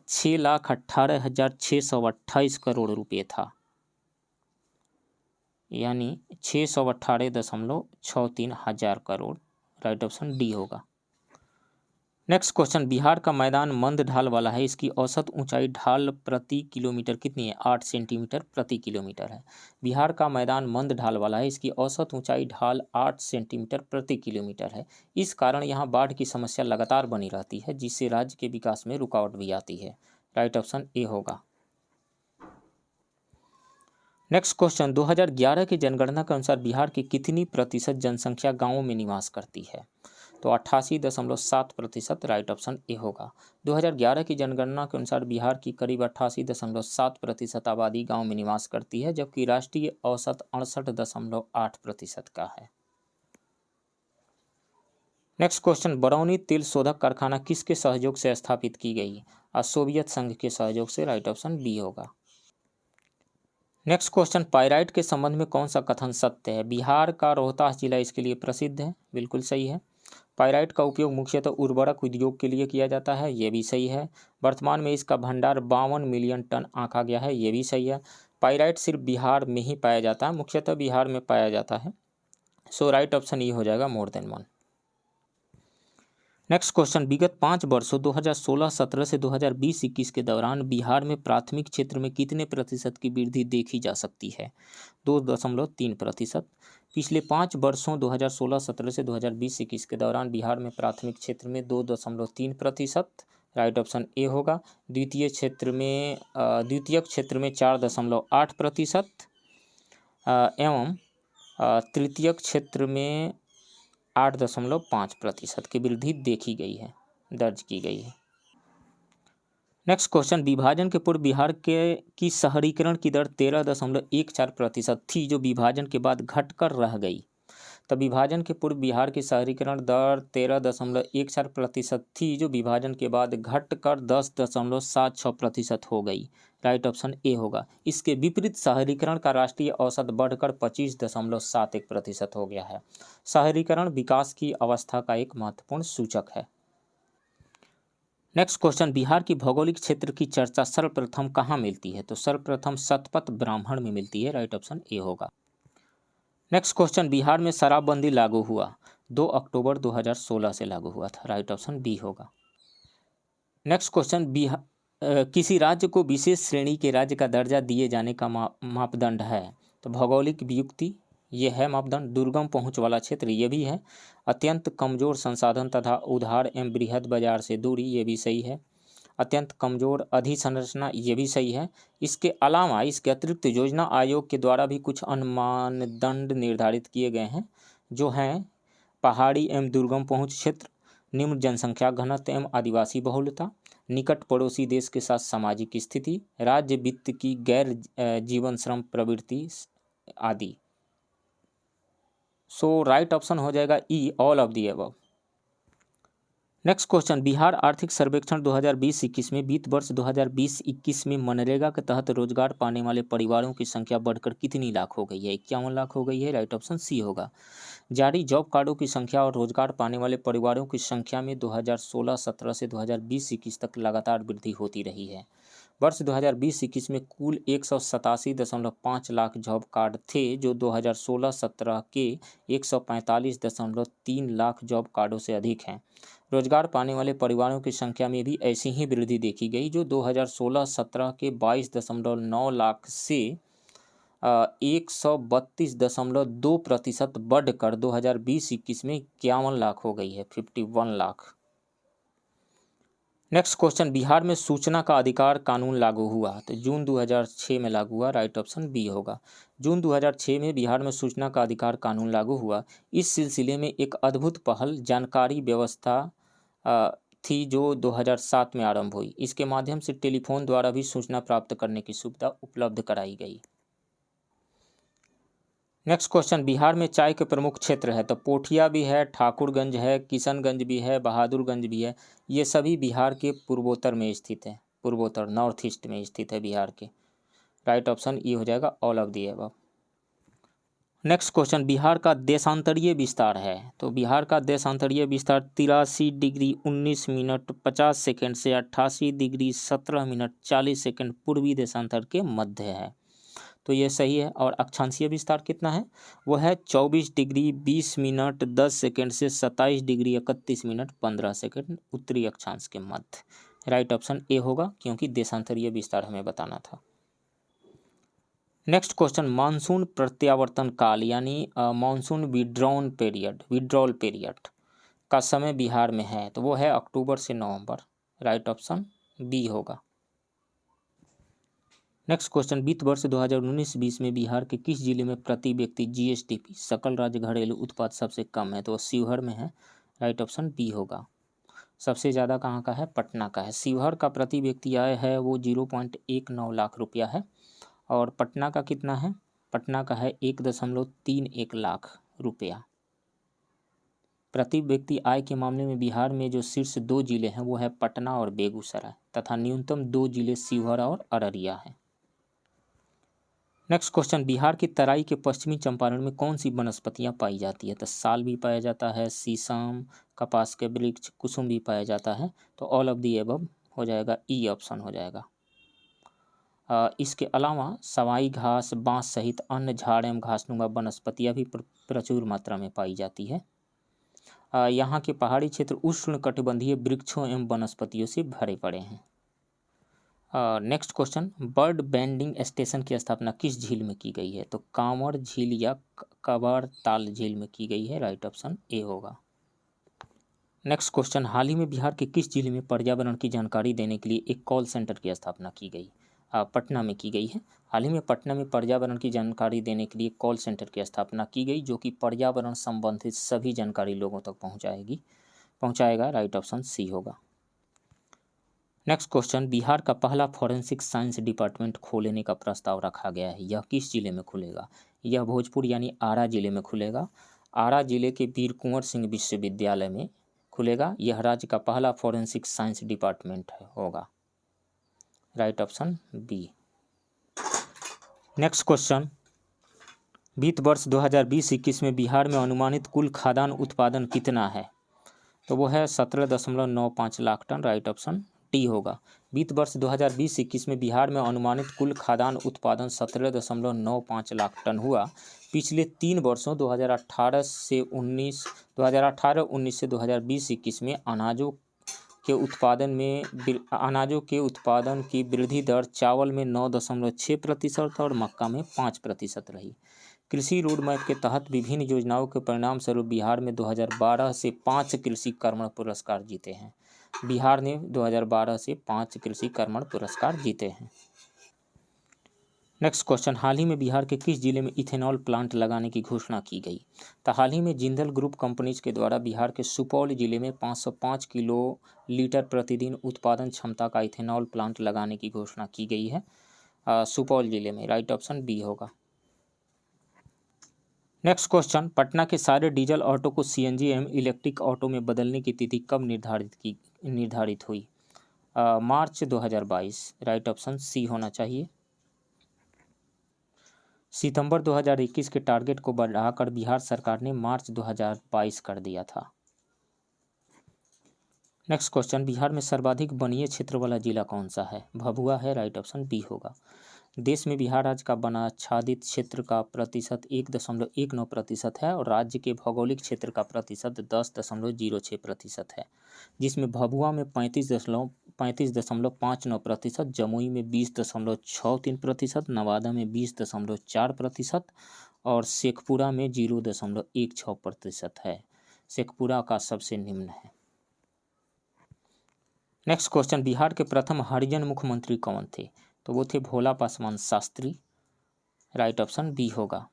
6,18,628 करोड़ रुपये था, यानी 618.63 हजार करोड़। राइट ऑप्शन डी होगा। नेक्स्ट क्वेश्चन, बिहार का मैदान मंद ढाल वाला है, इसकी औसत ऊंचाई ढाल प्रति किलोमीटर कितनी है? 8 सेंटीमीटर प्रति किलोमीटर है। बिहार का मैदान मंद ढाल वाला है, इसकी औसत ऊंचाई ढाल 8 सेंटीमीटर प्रति किलोमीटर है। इस कारण यहाँ बाढ़ की समस्या लगातार बनी रहती है, जिससे राज्य के विकास में रुकावट भी आती है। राइट ऑप्शन ए होगा। नेक्स्ट क्वेश्चन, 2011 की जनगणना के अनुसार बिहार की कितनी प्रतिशत जनसंख्या गाँवों में निवास करती है? तो 88.7%। राइट ऑप्शन ए होगा। 2011 की जनगणना के अनुसार बिहार की करीब 88.7% आबादी गांव में निवास करती है, जबकि राष्ट्रीय औसत 68.8% का है। नेक्स्ट क्वेश्चन, बरौनी तेल शोधक कारखाना किसके सहयोग से स्थापित की गई? सोवियत संघ के सहयोग से। राइट ऑप्शन बी होगा। नेक्स्ट क्वेश्चन, पाइराइट के संबंध में कौन सा कथन सत्य है? बिहार का रोहतास जिला इसके लिए प्रसिद्ध है, बिल्कुल सही है। पाइराइट का उपयोग मुख्यतः उर्वरक उद्योग के लिए किया जाता है, ये भी सही है। वर्तमान में इसका भंडार 52 मिलियन टन आंका गया है, ये भी सही है। पाइराइट सिर्फ बिहार में ही पाया जाता है, मुख्यतः बिहार में पाया जाता है। सो राइट ऑप्शन ये हो जाएगा, मोर देन 1। नेक्स्ट क्वेश्चन, विगत 5 वर्षों 2016-17 से 2020-21 के दौरान बिहार में प्राथमिक क्षेत्र में कितने प्रतिशत की वृद्धि देखी जा सकती है? 2.3%। पिछले 5 वर्षों 2016-17 से 2020-21 के दौरान बिहार में प्राथमिक क्षेत्र में 2.3%। राइट ऑप्शन ए होगा। द्वितीयक क्षेत्र में 4.8% एवं तृतीयक क्षेत्र में 8.5% की वृद्धि देखी गई है, दर्ज की गई है। नेक्स्ट क्वेश्चन, विभाजन के पूर्व बिहार की शहरीकरण की दर 13.14% थी, जो विभाजन के बाद घटकर रह गई। तब विभाजन के पूर्व बिहार की शहरीकरण दर 13.14% थी, जो विभाजन के बाद घटकर 10.76% हो गई। राइट ऑप्शन ए होगा। इसके विपरीत शहरीकरण का राष्ट्रीय औसत बढ़कर 25.71% हो गया है। शहरीकरण विकास की अवस्था का एक महत्वपूर्ण सूचक है। नेक्स्ट क्वेश्चन, बिहार की भौगोलिक क्षेत्र की चर्चा सर्वप्रथम कहाँ मिलती है? तो सर्वप्रथम शतपथ ब्राह्मण में मिलती है। राइट ऑप्शन ए होगा। नेक्स्ट क्वेश्चन, बिहार में शराबबंदी लागू हुआ 2 अक्टूबर 2016 से लागू हुआ था। राइट ऑप्शन बी होगा। नेक्स्ट क्वेश्चन, किसी राज्य को विशेष श्रेणी के राज्य का दर्जा दिए जाने का मापदंड है? तो भौगोलिक व्युत्पत्ति ये है मापदंड। दुर्गम पहुंच वाला क्षेत्र ये भी है। अत्यंत कमजोर संसाधन तथा उधार एवं बृहद बाजार से दूरी ये भी सही है। अत्यंत कमजोर अधिसंरचना ये भी सही है। इसके अलावा इसके अतिरिक्त योजना आयोग के द्वारा भी कुछ अन्य मानदंड निर्धारित किए गए हैं, जो हैं पहाड़ी एवं दुर्गम पहुंच क्षेत्र, निम्न जनसंख्या घनत्व एवं आदिवासी बहुलता, निकट पड़ोसी देश के साथ सामाजिक स्थिति, राज्य वित्त की गैर जीवन श्रम प्रवृत्ति आदि। सो राइट ऑप्शन हो जाएगा E, all of the above. Next question, Bihar आर्थिक सर्वेक्षण 2020-21 में वित्त वर्ष 2020-21 में मनरेगा के तहत रोजगार पाने वाले परिवारों की संख्या बढ़कर कितनी लाख हो गई है? 51 लाख हो गई है। राइट ऑप्शन सी होगा। जारी जॉब कार्डों की संख्या और रोजगार पाने वाले परिवारों की संख्या में 2016-17 से 2020-21 तक लगातार वृद्धि होती रही है। वर्ष 2020-21 में कुल 187.5 लाख जॉब कार्ड थे, जो 2016-17 के 145.3 लाख जॉब कार्डों से अधिक हैं। रोजगार पाने वाले परिवारों की संख्या में भी ऐसी ही वृद्धि देखी गई, जो 2016-17 के 22.9 लाख से 132.2% बढ़कर 2020-21 में 51 लाख हो गई है, 51 लाख। नेक्स्ट क्वेश्चन, बिहार में सूचना का अधिकार कानून लागू हुआ तो जून 2006 में लागू हुआ। राइट ऑप्शन बी होगा। जून 2006 में बिहार में सूचना का अधिकार कानून लागू हुआ। इस सिलसिले में एक अद्भुत पहल जानकारी व्यवस्था थी जो 2007 में आरंभ हुई। इसके माध्यम से टेलीफोन द्वारा भी सूचना प्राप्त करने की सुविधा उपलब्ध कराई गई। नेक्स्ट क्वेश्चन, बिहार में चाय के प्रमुख क्षेत्र है। तो पोठिया भी है, ठाकुरगंज है, किशनगंज भी है, बहादुरगंज भी है। ये सभी बिहार के पूर्वोत्तर में स्थित है, पूर्वोत्तर नॉर्थ ईस्ट में स्थित है बिहार के। राइट ऑप्शन ये हो जाएगा all of the above. Next question, Bihar का देशांतरीय विस्तार है। तो बिहार का देशांतरीय विस्तार 83 डिग्री 19 मिनट 50 सेकंड से 88 डिग्री 17 मिनट 40 सेकंड पूर्वी देशांतर के मध्य है। तो ये सही है। और अक्षांशीय विस्तार कितना है? वो है 24 डिग्री 20 मिनट 10 सेकंड से 27 डिग्री 31 मिनट 15 सेकंड उत्तरी अक्षांश के मध्य। राइट ऑप्शन ए होगा, क्योंकि देशांतरीय विस्तार हमें बताना था। नेक्स्ट क्वेश्चन, मानसून प्रत्यावर्तन काल यानी मानसून विड्रॉल पीरियड का समय बिहार में है। तो वो है अक्टूबर से नवंबर। राइट ऑप्शन बी होगा। नेक्स्ट क्वेश्चन, वित्त वर्ष 2019-20 में बिहार के किस जिले में प्रति व्यक्ति जीएसडीपी सकल राज्य घरेलू उत्पाद सबसे कम है? तो वो शिवहर में है। राइट ऑप्शन बी होगा। सबसे ज़्यादा कहाँ का है? पटना का है। शिवहर का प्रति व्यक्ति आय है वो 0.19 लाख रुपया है। और पटना का कितना है? पटना का है 1.31 लाख रुपया। प्रति व्यक्ति आय के मामले में बिहार में जो शीर्ष 2 जिले हैं वो है पटना और बेगूसराय, तथा न्यूनतम 2 जिले शिवहर और अररिया हैं। नेक्स्ट क्वेश्चन, बिहार की तराई के पश्चिमी चंपारण में कौन सी वनस्पतियां पाई जाती है? तो साल भी पाया जाता है, शीशम, कपास के वृक्ष, कुसुम भी पाया जाता है। तो ऑल ऑफ दी अबव हो जाएगा, ई ऑप्शन हो जाएगा। इसके अलावा सवाई घास, बांस सहित अन्य झाड़ एवं घासनुमा वनस्पतियां भी प्रचुर मात्रा में पाई जाती है। यहाँ के पहाड़ी क्षेत्र उष्णकटिबंधीय वृक्षों एवं वनस्पतियों से भरे पड़े हैं। Next question, bird banding station की स्थापना किस झील में की गई है? तो कांवड़ झील या कबाड़ ताल झील में की गई है। राइट ऑप्शन ए होगा। नेक्स्ट क्वेश्चन, हाल ही में बिहार के किस जिले में पर्यावरण की जानकारी देने के लिए एक कॉल सेंटर की स्थापना की गई? पटना में की गई है। हाल ही में पटना में पर्यावरण की जानकारी देने के लिए कॉल सेंटर की स्थापना की गई, जो कि पर्यावरण संबंधित सभी जानकारी लोगों तक पहुंचाएगा। राइट ऑप्शन सी होगा। नेक्स्ट क्वेश्चन, बिहार का पहला फॉरेंसिक साइंस डिपार्टमेंट खोलने का प्रस्ताव रखा गया है। यह किस जिले में खुलेगा? यह भोजपुर यानी आरा जिले में खुलेगा। आरा जिले के वीर कुंवर सिंह विश्वविद्यालय में खुलेगा। यह राज्य का पहला फॉरेंसिक साइंस डिपार्टमेंट होगा। Right option B. Next question, वित्त वर्ष 2020-21 में बिहार में अनुमानित कुल खाद्यान्न उत्पादन कितना है? तो वो है 17.95 lakh ton. Right option D होगा। वित्त वर्ष 2020-21 में बिहार में अनुमानित कुल खाद्यान्न उत्पादन 17.95 लाख टन हुआ। पिछले 3 वर्षों 2018 से 2020-21 में अनाजों के उत्पादन की वृद्धि दर चावल में 9.6% और मक्का में 5% रही। कृषि रोड मैप के तहत विभिन्न योजनाओं के परिणाम स्वरूप बिहार में 2012 से 5 कृषि कर्मण पुरस्कार जीते हैं। बिहार ने 2012 से 5 कृषि कर्मण पुरस्कार जीते हैं। नेक्स्ट क्वेश्चन, हाल ही में बिहार के किस जिले में इथेनॉल प्लांट लगाने की घोषणा की गई? तो हाल ही में जिंदल ग्रुप कंपनीज के द्वारा बिहार के सुपौल जिले में 505 किलो लीटर प्रतिदिन उत्पादन क्षमता का इथेनॉल प्लांट लगाने की घोषणा की गई है सुपौल जिले में। राइट ऑप्शन बी होगा। नेक्स्ट क्वेश्चन, पटना के सारे डीजल ऑटो को सीएनजी एवं इलेक्ट्रिक ऑटो में बदलने की तिथि कब निर्धारित हुई? मार्च 2022। राइट ऑप्शन सी होना चाहिए। सितंबर 2021 के टारगेट को बढ़ाकर बिहार सरकार ने मार्च 2022 कर दिया था। नेक्स्ट क्वेश्चन, बिहार में सर्वाधिक वनीय क्षेत्र वाला जिला कौन सा है? भभुआ है। राइट ऑप्शन बी होगा। देश में बिहार राज्य का वनाच्छादित क्षेत्र का प्रतिशत 1.19% है और राज्य के भौगोलिक क्षेत्र का प्रतिशत 10.06% है, जिसमें भभुआ में 35.59%, जमुई में 20.63%, नवादा में 20.4% और शेखपुरा में 0.16% है। शेखपुरा का सबसे निम्न है। नेक्स्ट क्वेश्चन, बिहार के प्रथम हरिजन मुख्यमंत्री कौन थे? तो वो थे Bhola Paswan Shastri. Right option B होगा।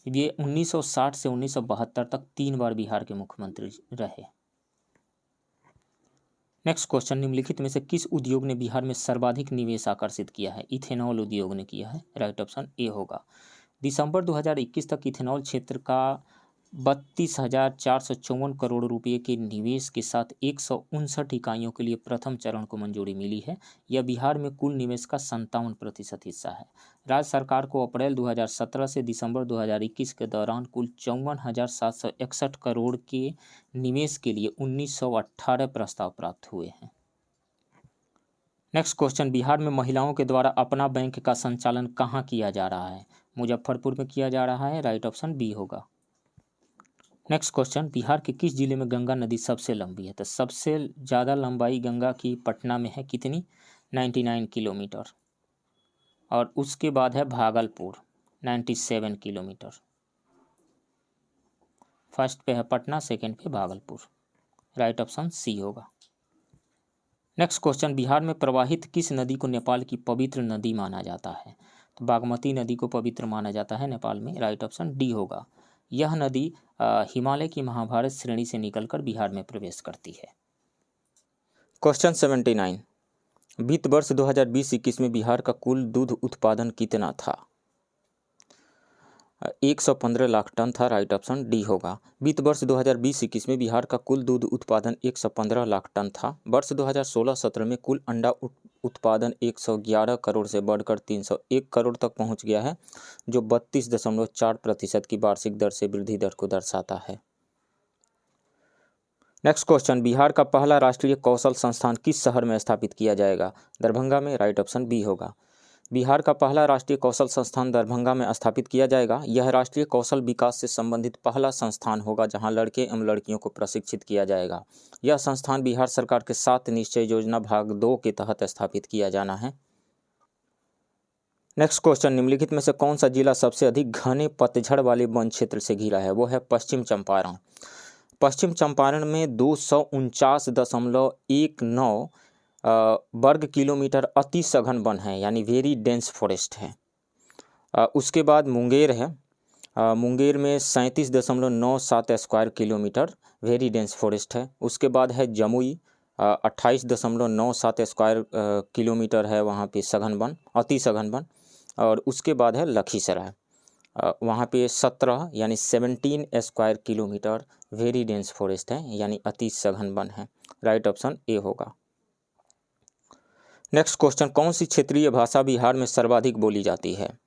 ये 1960 से 1972 तक 3 बार बिहार के मुख्यमंत्री रहे। नेक्स्ट क्वेश्चन, निम्नलिखित में से किस उद्योग ने बिहार में सर्वाधिक निवेश आकर्षित किया है? इथेनॉल उद्योग ने किया है। राइट ऑप्शन ए होगा। दिसंबर 2021 तक इथेनॉल क्षेत्र का 32,454 करोड़ रुपए के निवेश के साथ 159 इकाइयों के लिए प्रथम चरण को मंजूरी मिली है। यह बिहार में कुल निवेश का 57% हिस्सा है। राज्य सरकार को अप्रैल 2017 से दिसंबर 2021 के दौरान कुल 54,761 करोड़ के निवेश के लिए 1918 प्रस्ताव प्राप्त हुए हैं। नेक्स्ट क्वेश्चन, बिहार में महिलाओं के द्वारा अपना बैंक का संचालन कहाँ किया जा रहा है? मुजफ्फरपुर में किया जा रहा है। राइट ऑप्शन बी होगा। नेक्स्ट क्वेश्चन, बिहार के किस जिले में गंगा नदी सबसे लंबी है? तो सबसे ज़्यादा लंबाई गंगा की पटना में है। कितनी? 99 किलोमीटर। और उसके बाद है भागलपुर 97 किलोमीटर। फर्स्ट पे है पटना, सेकंड पे भागलपुर। राइट ऑप्शन सी होगा। नेक्स्ट क्वेश्चन, बिहार में प्रवाहित किस नदी को नेपाल की पवित्र नदी माना जाता है? तो बागमती नदी को पवित्र माना जाता है नेपाल में। राइट ऑप्शन डी होगा। यह नदी हिमालय की महाभारत श्रेणी से निकलकर बिहार में प्रवेश करती है। क्वेश्चन 79, वित्त वर्ष 2020-21 में बिहार का कुल दूध उत्पादन कितना था? 115 लाख टन था। राइट ऑप्शन डी होगा। वित्त वर्ष 2020-21 में बिहार का कुल दूध उत्पादन 115 लाख टन था। वर्ष 2016-17 में कुल अंडा उत्पादन 111 करोड़ से बढ़कर 301 करोड़ तक पहुंच गया है, जो 32.4% की वार्षिक दर से वृद्धि दर को दर्शाता है। नेक्स्ट क्वेश्चन, बिहार का पहला राष्ट्रीय कौशल संस्थान किस शहर में स्थापित किया जाएगा? दरभंगा में। राइट ऑप्शन बी होगा। बिहार का पहला राष्ट्रीय कौशल संस्थान दरभंगा में स्थापित किया जाएगा। यह राष्ट्रीय कौशल विकास से संबंधित पहला संस्थान होगा जहां लड़के एवं लड़कियों को प्रशिक्षित किया जाएगा। यह संस्थान बिहार सरकार के 7 निश्चय योजना भाग 2 के तहत स्थापित किया जाना है। नेक्स्ट क्वेश्चन, निम्नलिखित में से कौन सा जिला सबसे अधिक घने पतझड़ वाले वन क्षेत्र से घिरा है? वो है पश्चिम चंपारण। पश्चिम चंपारण में 249.19 वर्ग किलोमीटर अति सघन वन है, यानी वेरी डेंस फॉरेस्ट है। उसके बाद मुंगेर है। मुंगेर में 37.97 square kilometre very dense forest है। उसके बाद है जमुई, 28.97 स्क्वायर किलोमीटर है वहाँ पे सघन वन, अति सघन वन। और उसके बाद है लखीसराय, वहाँ पे 17 यानी 17 square kilometre very dense forest है, यानी अति सघन वन है। राइट ऑप्शन ए होगा। नेक्स्ट क्वेश्चन, कौन सी क्षेत्रीय भाषा बिहार में सर्वाधिक बोली जाती है?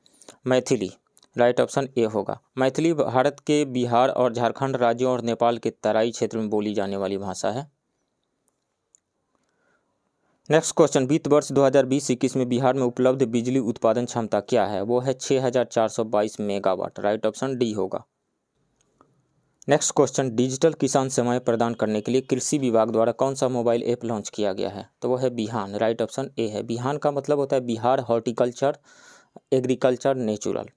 मैथिली। राइट ऑप्शन ए होगा। मैथिली भारत के बिहार और झारखंड राज्यों और नेपाल के तराई क्षेत्र में बोली जाने वाली भाषा है। नेक्स्ट क्वेश्चन, वित्त वर्ष 2020-21 में बिहार में उपलब्ध बिजली उत्पादन क्षमता क्या है? वो है 6,422 मेगावाट। राइट ऑप्शन डी होगा। नेक्स्ट क्वेश्चन, डिजिटल किसान सेवाएं प्रदान करने के लिए कृषि विभाग द्वारा कौन सा मोबाइल ऐप लॉन्च किया गया है? तो वो है बिहान। राइट ऑप्शन ए है। बिहान का मतलब होता है बिहार हॉर्टिकल्चर एग्रीकल्चर नेचुरल,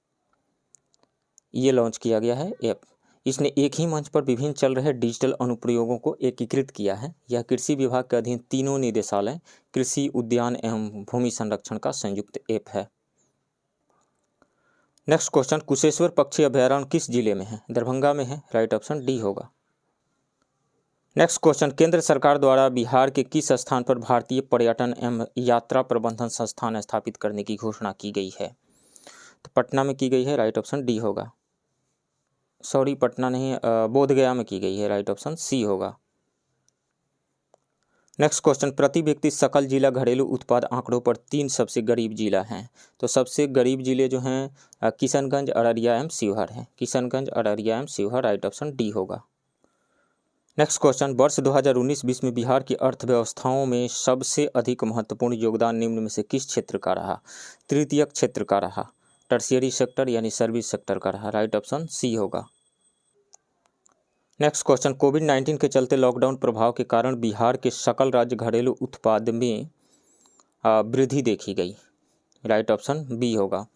ये लॉन्च किया गया है ऐप। इसने एक ही मंच पर विभिन्न चल रहे डिजिटल अनुप्रयोगों को एकीकृत किया है। यह कृषि विभाग के अधीन तीनों निदेशालय, कृषि, उद्यान एवं भूमि संरक्षण का संयुक्त ऐप है। नेक्स्ट क्वेश्चन, कुशेश्वर पक्षी अभयारण्य किस जिले में है? दरभंगा में है। राइट ऑप्शन डी होगा। नेक्स्ट क्वेश्चन, केंद्र सरकार द्वारा बिहार के किस स्थान पर भारतीय पर्यटन एवं यात्रा प्रबंधन संस्थान स्थापित करने की घोषणा की गई है? तो पटना में की गई है। राइट ऑप्शन डी होगा। सॉरी, पटना नहीं, बोधगया में की गई है। राइट ऑप्शन सी होगा। नेक्स्ट क्वेश्चन, प्रति व्यक्ति सकल जिला घरेलू उत्पाद आंकड़ों पर 3 सबसे गरीब जिला हैं। तो सबसे गरीब जिले जो हैं किशनगंज, अररिया एवं शिवहर हैं। किशनगंज, अररिया एवं शिवहर। राइट ऑप्शन डी होगा। नेक्स्ट क्वेश्चन, वर्ष 2019-20 में बिहार की अर्थव्यवस्थाओं में सबसे अधिक महत्वपूर्ण योगदान निम्न में से किस क्षेत्र का रहा? तृतीयक क्षेत्र का रहा, टर्शियरी सेक्टर यानी सर्विस सेक्टर का रहा। राइट ऑप्शन सी होगा। नेक्स्ट क्वेश्चन, कोविड-19 के चलते लॉकडाउन प्रभाव के कारण बिहार के सकल राज्य घरेलू उत्पाद में वृद्धि देखी गई। राइट ऑप्शन बी होगा।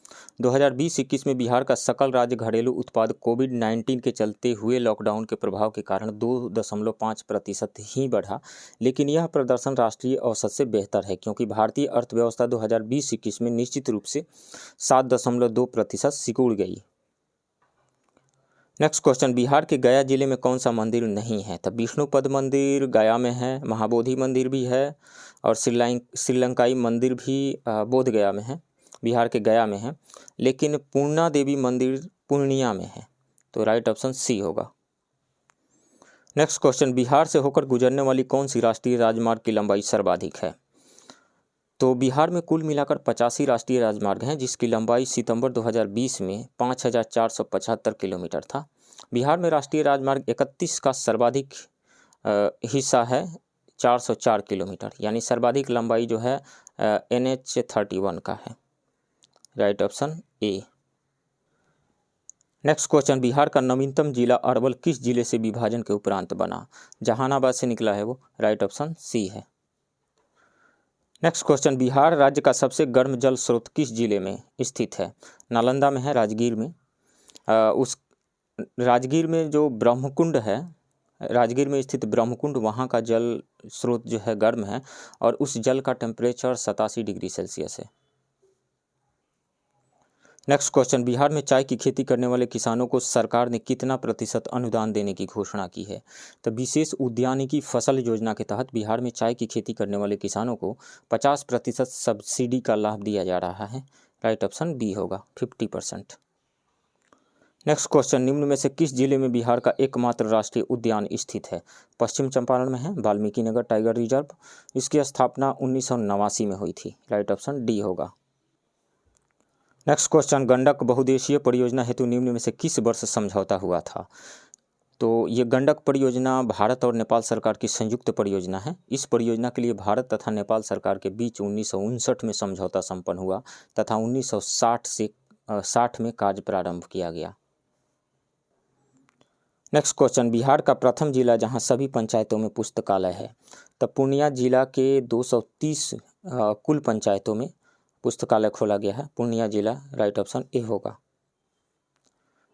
2020-21 में बिहार का सकल राज्य घरेलू उत्पाद कोविड-19 के चलते हुए लॉकडाउन के प्रभाव के कारण 2.5% ही बढ़ा, लेकिन यह प्रदर्शन राष्ट्रीय औसत से बेहतर है, क्योंकि भारतीय अर्थव्यवस्था 2020-21 में निश्चित रूप से 7.2% सिकुड़ गई। नेक्स्ट क्वेश्चन, बिहार के गया जिले में कौन सा मंदिर नहीं है? तो विष्णुपद मंदिर गया में है, महाबोधि मंदिर भी है और श्रीलंकाई मंदिर भी बोध गया में है, बिहार के गया में है। लेकिन पूर्णा देवी मंदिर पूर्णिया में है, तो राइट ऑप्शन सी होगा। नेक्स्ट क्वेश्चन, बिहार से होकर गुजरने वाली कौन सी राष्ट्रीय राजमार्ग की लंबाई सर्वाधिक है? तो बिहार में कुल मिलाकर 85 राष्ट्रीय राजमार्ग हैं, जिसकी लंबाई सितंबर 2020 में 5475 किलोमीटर था। बिहार में राष्ट्रीय राजमार्ग 31 का सर्वाधिक हिस्सा है 404 किलोमीटर, यानी सर्वाधिक लंबाई जो है NH31 का है, right option A. Next question, Bihar का नवीनतम जिला अरवल किस जिले से विभाजन के उपरांत बना? जहानाबाद से निकला है वो, राइट ऑप्शन सी है। नेक्स्ट क्वेश्चन, बिहार राज्य का सबसे गर्म जल स्रोत किस जिले में स्थित है? नालंदा में है, राजगीर में। उस राजगीर में जो ब्रह्मकुंड है, राजगीर में स्थित ब्रह्मकुंड, वहाँ का जल स्रोत जो है गर्म है और उस जल का टेम्परेचर 87 डिग्री सेल्सियस है। नेक्स्ट क्वेश्चन, बिहार में चाय की खेती करने वाले किसानों को सरकार ने कितना प्रतिशत अनुदान देने की घोषणा की है? तो विशेष उद्यानिकी फसल योजना के तहत बिहार में चाय की खेती करने वाले किसानों को 50% सब्सिडी का लाभ दिया जा रहा है, राइट ऑप्शन बी होगा, 50%। नेक्स्ट क्वेश्चन, निम्न में से किस जिले में बिहार का एकमात्र राष्ट्रीय उद्यान स्थित है? पश्चिम चंपारण में है, वाल्मीकि नगर टाइगर रिजर्व। इसकी स्थापना 1989 में हुई थी, राइट ऑप्शन डी होगा। नेक्स्ट क्वेश्चन, गंडक बहुदेशीय परियोजना हेतु निम्न में से किस वर्ष समझौता हुआ था? तो ये गंडक परियोजना भारत और नेपाल सरकार की संयुक्त परियोजना है। इस परियोजना के लिए भारत तथा नेपाल सरकार के बीच 1959 में समझौता संपन्न हुआ तथा 1960 में कार्य प्रारंभ किया गया। नेक्स्ट क्वेश्चन, बिहार का प्रथम जिला जहां सभी पंचायतों में पुस्तकालय है? तो पूर्णिया जिला के 230 कुल पंचायतों में पुस्तकालय खोला गया है, पूर्णिया जिला, राइट ऑप्शन ए होगा।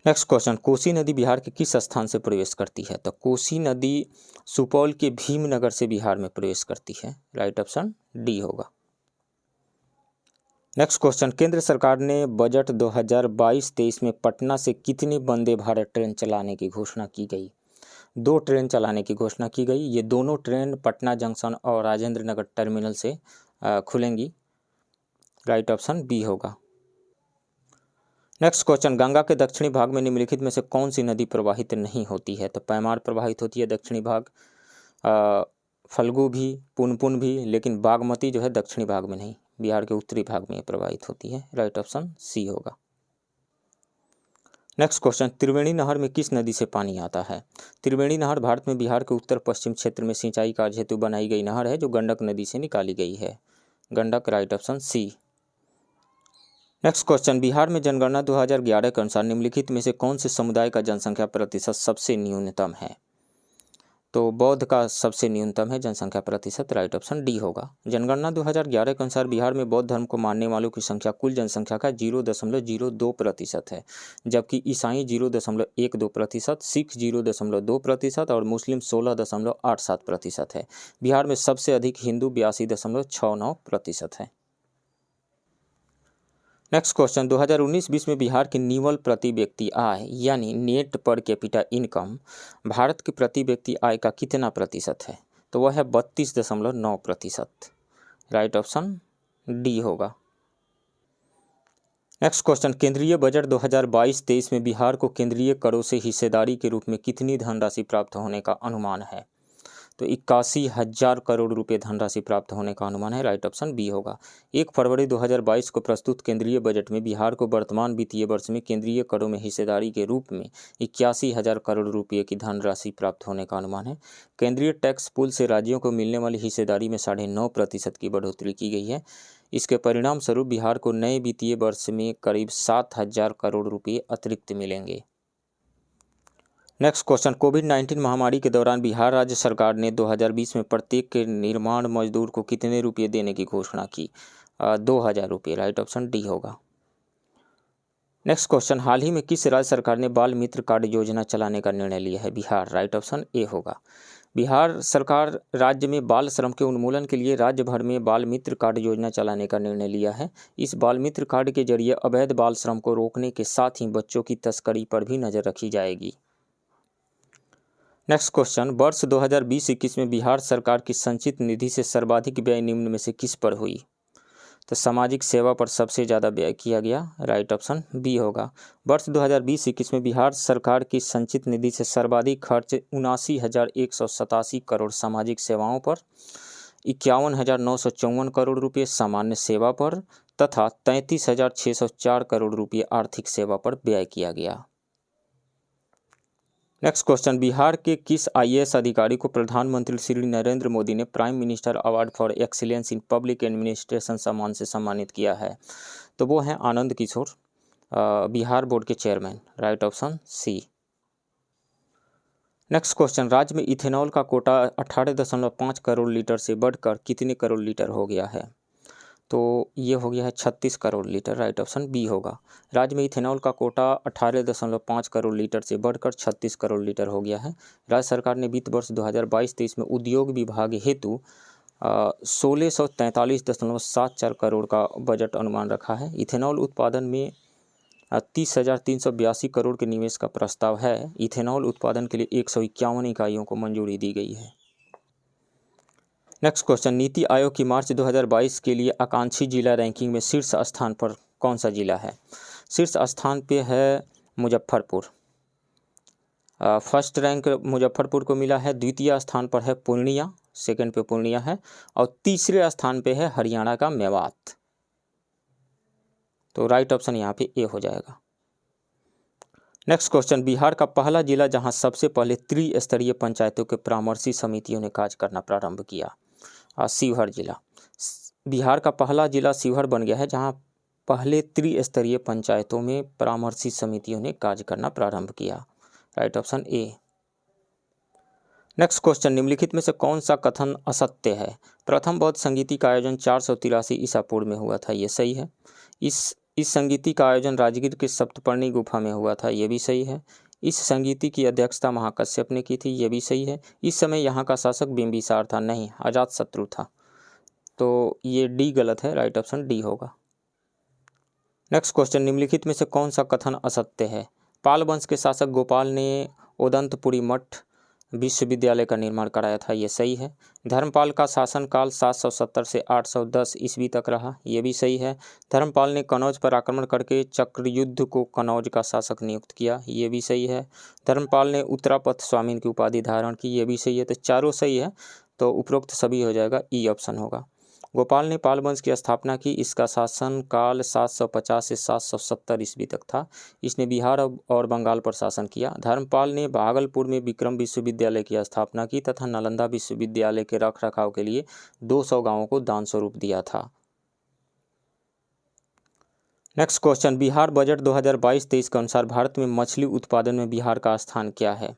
नेक्स्ट क्वेश्चन, कोसी नदी बिहार के किस स्थान से प्रवेश करती है? तो कोसी नदी सुपौल के भीमनगर से बिहार में प्रवेश करती है, राइट ऑप्शन डी होगा। नेक्स्ट क्वेश्चन, केंद्र सरकार ने बजट 2022-23 में पटना से कितनी वंदे भारत ट्रेन चलाने की घोषणा की गई? 2 ट्रेन चलाने की घोषणा की गई। ये दोनों ट्रेन पटना जंक्शन और राजेंद्र नगर टर्मिनल से खुलेंगी, राइट ऑप्शन बी होगा। नेक्स्ट क्वेश्चन, गंगा के दक्षिणी भाग में निम्नलिखित में से कौन सी नदी प्रवाहित नहीं होती है? तो पैमार प्रवाहित होती है दक्षिणी भाग, फल्गु भी, पुनपुन भी, लेकिन बागमती जो है दक्षिणी भाग में नहीं, बिहार के उत्तरी भाग में प्रवाहित होती है, राइट ऑप्शन सी होगा। नेक्स्ट क्वेश्चन, त्रिवेणी नहर में किस नदी से पानी आता है? त्रिवेणी नहर भारत में बिहार के उत्तर पश्चिम क्षेत्र में सिंचाई कार्य हेतु बनाई गई नहर है, जो गंडक नदी से निकाली गई है, Gandak, right option C. Next question, Bihar में जनगणना 2011 के अनुसार निम्नलिखित में से कौन से समुदाय का जनसंख्या प्रतिशत सबसे न्यूनतम है? तो बौद्ध का सबसे न्यूनतम है जनसंख्या प्रतिशत, राइट ऑप्शन डी होगा। जनगणना 2011 के अनुसार बिहार में बौद्ध धर्म को मानने वालों की संख्या कुल जनसंख्या का 0.02% है, जबकि ईसाई 0.12%, सिख 0.2% और मुस्लिम 16.87% है। बिहार में सबसे अधिक हिंदू 82.69% है। नेक्स्ट क्वेश्चन, 2019-20 में बिहार की निवल प्रति व्यक्ति आय यानी net per capita income Bharat की प्रति व्यक्ति आय का कितना प्रतिशत है? तो वह है 32.9%, राइट ऑप्शन डी होगा। नेक्स्ट क्वेश्चन, केंद्रीय बजट 2022-23 में बिहार को केंद्रीय करों से हिस्सेदारी के रूप में कितनी धनराशि प्राप्त होने का अनुमान है? तो 81,000 करोड़ रुपए धनराशि प्राप्त होने का अनुमान है, राइट ऑप्शन बी होगा। 1 फरवरी 2022 को प्रस्तुत केंद्रीय बजट में बिहार को वर्तमान वित्तीय वर्ष में केंद्रीय करों में हिस्सेदारी के रूप में 81,000 करोड़ रुपये की धनराशि प्राप्त होने का अनुमान है। केंद्रीय टैक्स पूल से राज्यों को मिलने वाली हिस्सेदारी में 9.5% की बढ़ोतरी की गई है। इसके परिणाम स्वरूप बिहार को नए वित्तीय वर्ष में करीब 7,000 करोड़ रुपये अतिरिक्त मिलेंगे। नेक्स्ट क्वेश्चन, कोविड-19 महामारी के दौरान बिहार राज्य सरकार ने 2020 में प्रत्येक के निर्माण मजदूर को कितने रुपये देने की घोषणा की? 2,000 रुपये, राइट ऑप्शन डी होगा। नेक्स्ट क्वेश्चन, हाल ही में किस राज्य सरकार ने बाल मित्र कार्ड योजना चलाने का निर्णय लिया है? बिहार, राइट ऑप्शन ए होगा। बिहार सरकार राज्य में बाल श्रम के उन्मूलन के लिए राज्य भर में बाल मित्र कार्ड योजना चलाने का निर्णय लिया है। इस बाल मित्र कार्ड के जरिए अवैध बाल श्रम को रोकने के साथ ही बच्चों की तस्करी पर भी नजर रखी जाएगी। नेक्स्ट क्वेश्चन, वर्ष 2020-21 में बिहार सरकार की संचित निधि से सर्वाधिक व्यय निम्न में से किस पर हुई? तो सामाजिक सेवा पर सबसे ज़्यादा व्यय किया गया, राइट ऑप्शन बी होगा। वर्ष 2020-21 में बिहार सरकार की संचित निधि से सर्वाधिक खर्च 79,187 करोड़ सामाजिक सेवाओं पर, 51,954 करोड़ रुपये सामान्य सेवा पर तथा 33,604 करोड़ रुपये आर्थिक सेवा पर व्यय किया गया। नेक्स्ट क्वेश्चन, बिहार के किस IAS अधिकारी को प्रधानमंत्री श्री नरेंद्र मोदी ने prime minister award for excellence in public administration सम्मान से सम्मानित किया है? तो वो हैं आनंद किशोर, बिहार बोर्ड के chairman, right option C. Next question, राज्य में इथेनॉल का कोटा 18.5 करोड़ लीटर से बढ़कर कितने करोड़ लीटर हो गया है? तो ये हो गया है 36 crore litre, right option B होगा। राज्य में इथेनॉल का कोटा 18.5 करोड़ लीटर से बढ़कर 36 करोड़ लीटर हो गया है। राज्य सरकार ने वित्त वर्ष 2022-23 में उद्योग विभाग हेतु 1643.74 करोड़ का बजट अनुमान रखा है। इथेनॉल उत्पादन में 30,382 करोड़ के निवेश का प्रस्ताव है। इथेनॉल उत्पादन के लिए 151 इकाइयों को मंजूरी दी गई है। नेक्स्ट क्वेश्चन, नीति आयोग की मार्च 2022 के लिए आकांक्षी जिला रैंकिंग में शीर्ष स्थान पर कौन सा जिला है? शीर्ष स्थान पे है मुजफ्फरपुर। फर्स्ट रैंक मुजफ्फरपुर को मिला है। द्वितीय स्थान पर है पूर्णिया, सेकंड पे पूर्णिया है और तीसरे स्थान पे है हरियाणा का मेवात। तो राइट ऑप्शन यहाँ पे ए हो जाएगा। नेक्स्ट क्वेश्चन, बिहार का पहला जिला जहां सबसे पहले त्रिस्तरीय पंचायतों के परामर्शी समितियों ने कार्य करना प्रारंभ किया, शिवहर जिला। बिहार का पहला जिला शिवहर बन गया है जहां पहले त्रिस्तरीय पंचायतों में परामर्शी समितियों ने कार्य करना प्रारंभ किया, right option A. Next question, निम्नलिखित में से कौन सा कथन असत्य है? प्रथम बौद्ध संगीति का आयोजन 483 ईसा पूर्व में हुआ था, ये सही है। इस संगीति का आयोजन राजगीर के सप्तपर्णी गुफा में हुआ था, ये भी सही है। इस संगीति की अध्यक्षता महाकश्यप ने की थी, ये भी सही है। इस समय यहाँ का शासक बिंबिसार था, नहीं, अजातशत्रु था। तो ये डी गलत है, राइट ऑप्शन डी होगा। नेक्स्ट क्वेश्चन, निम्नलिखित में से कौन सा कथन असत्य है? पाल वंश के शासक गोपाल ने ओदंतपुरी मठ विश्वविद्यालय का निर्माण कराया था, ये सही है। धर्मपाल का शासनकाल 770 से 810 ईस्वी तक रहा, ये भी सही है। धर्मपाल ने कनौज पर आक्रमण करके चक्रयुद्ध को कनौज का शासक नियुक्त किया, ये भी सही है। धर्मपाल ने उत्तरापथ स्वामीन की उपाधि धारण की, ये भी सही है। तो चारों सही है, तो उपरोक्त सभी हो जाएगा, ई ऑप्शन होगा। गोपाल ने पाल वंश की स्थापना की, इसका शासनकाल 750 से 770 ईस्वी तक था। इसने बिहार और बंगाल पर शासन किया। धर्मपाल ने भागलपुर में विक्रम विश्वविद्यालय की स्थापना की तथा नालंदा विश्वविद्यालय के रखरखाव के लिए 200 गांवों को दान स्वरूप दिया था। नेक्स्ट क्वेश्चन, बिहार बजट 2022-23 के अनुसार भारत में मछली उत्पादन में बिहार का स्थान क्या है?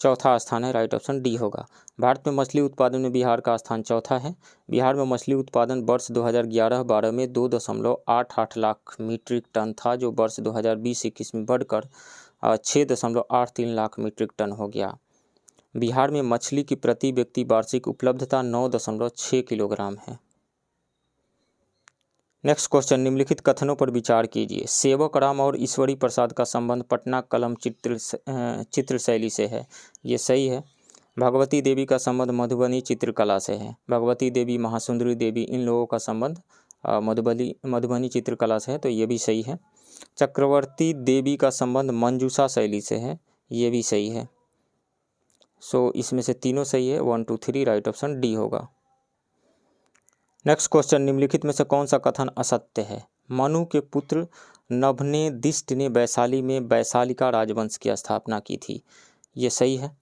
चौथा स्थान है, राइट ऑप्शन डी होगा। भारत में मछली उत्पादन में बिहार का स्थान चौथा है। बिहार में मछली उत्पादन वर्ष 2011-12 में 2.88 लाख मीट्रिक टन था, जो वर्ष 2020-21 में बढ़कर 6.83 लाख मीट्रिक टन हो गया। बिहार में मछली की प्रति व्यक्ति वार्षिक उपलब्धता 9.6 किलोग्राम है। नेक्स्ट क्वेश्चन, निम्नलिखित कथनों पर विचार कीजिए। सेवक राम और ईश्वरी प्रसाद का संबंध पटना कलम चित्र शैली से है, ये सही है। भगवती देवी का संबंध मधुबनी चित्रकला से है। भगवती देवी, महासुंदरी देवी, इन लोगों का संबंध मधुबनी चित्रकला से है, तो ये भी सही है। चक्रवर्ती देवी का संबंध मंजूषा शैली से है, ये भी सही है। सो इसमें से तीनों सही है, 1 2 3, राइट ऑप्शन डी होगा। नेक्स्ट क्वेश्चन, निम्नलिखित में से कौन सा कथन असत्य है? मनु के पुत्र नभनेदिष्ट ने वैशाली में वैशालिका राजवंश की स्थापना की थी, ये सही है।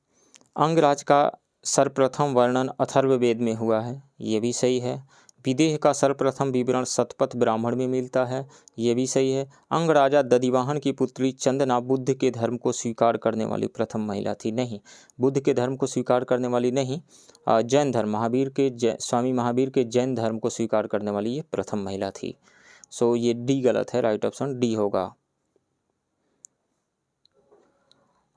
अंगराज का सर्वप्रथम वर्णन अथर्ववेद में हुआ है, ये भी सही है। विदेह का सर्वप्रथम विवरण शतपथ ब्राह्मण में मिलता है, ये भी सही है। अंगराजा दधिवाहन की पुत्री चंदना बुद्ध के धर्म को स्वीकार करने वाली प्रथम महिला थी, नहीं, बुद्ध के धर्म को स्वीकार करने वाली नहीं, जैन धर्म स्वामी महावीर के जैन धर्म को स्वीकार करने वाली ये प्रथम महिला थी। सो ये डी गलत है, राइट ऑप्शन डी होगा।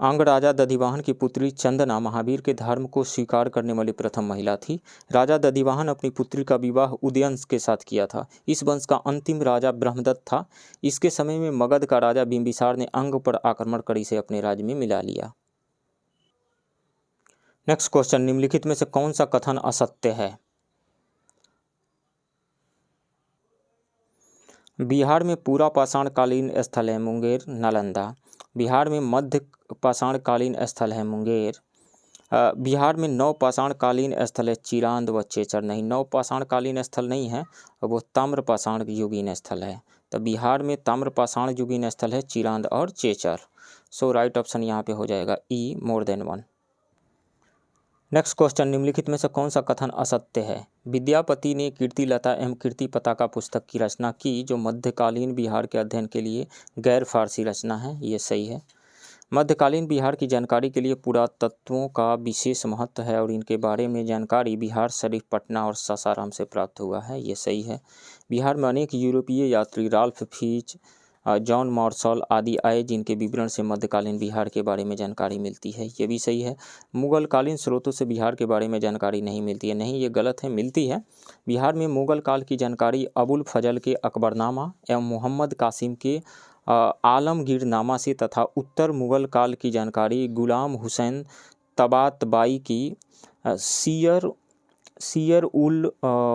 अंग राजा दधिवाहन की पुत्री चंदना महावीर के धर्म को स्वीकार करने वाली प्रथम महिला थी। राजा दधिवाहन अपनी पुत्री का विवाह उदयंश के साथ किया था। इस वंश का अंतिम राजा ब्रह्मदत्त था। इसके समय में मगध का राजा बिंबिसार ने अंग पर आक्रमण कर इसे अपने राज्य में मिला लिया। नेक्स्ट क्वेश्चन, निम्नलिखित में से कौन सा कथन असत्य है? बिहार में पूरा पाषाणकालीन स्थल है मुंगेर, नालंदा। बिहार में मध्य पाषाणकालीन स्थल है मुंगेर। बिहार में नव पाषाणकालीन स्थल है चिरांद व चेचर। नहीं, नव पाषाणकालीन स्थल नहीं है, वो ताम्र पाषाण युगीन स्थल है। तो बिहार में ताम्र पाषाण युगीन स्थल है चिरांद और चेचर। सो राइट ऑप्शन यहाँ पे हो जाएगा E, more than one. Next question, निम्नलिखित में से कौन सा कथन असत्य है? विद्यापति ने कीर्तिलता एवं कीर्ति पताका पुस्तक की रचना की, जो मध्यकालीन बिहार के अध्ययन के लिए गैर फारसी रचना है। ये सही है। मध्यकालीन बिहार की जानकारी के लिए पुरातत्वों का विशेष महत्व है और इनके बारे में जानकारी बिहार शरीफ, पटना और सासाराम से प्राप्त हुआ है। ये सही है। बिहार में अनेक यूरोपीय यात्री राल्फ फिच, जॉन मार्शल आदि आए, जिनके विवरण से मध्यकालीन बिहार के बारे में जानकारी मिलती है। ये भी सही है। मुगल कालीन स्रोतों से बिहार के बारे में जानकारी नहीं मिलती है। नहीं, ये गलत है, मिलती है। बिहार में मुगल काल की जानकारी अबुल फजल के अकबरनामा एवं मोहम्मद कासिम के आलमगीरनामा से तथा उत्तर मुगल काल की जानकारी गुलाम हुसैन तबातबाई की सीयर उल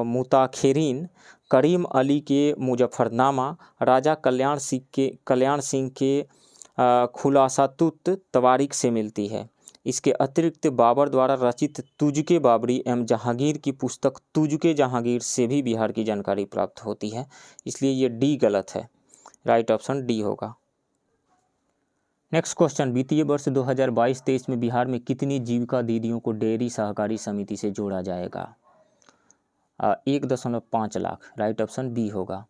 मुताखिरीन, करीम अली के मुजफ्फरनामा, राजा कल्याण सिंह के खुलासातुत तवारीख से मिलती है। इसके अतिरिक्त बाबर द्वारा रचित तुजुके बाबरी एवं जहांगीर की पुस्तक तुजुके जहांगीर से भी बिहार की जानकारी प्राप्त होती है। इसलिए ये डी गलत है। राइट ऑप्शन डी होगा। नेक्स्ट क्वेश्चन, वित्तीय वर्ष 2022-23 में बिहार में कितनी जीविका दीदियों को डेयरी सहकारी समिति से जोड़ा जाएगा? 1.5 लाख। राइट ऑप्शन बी होगा।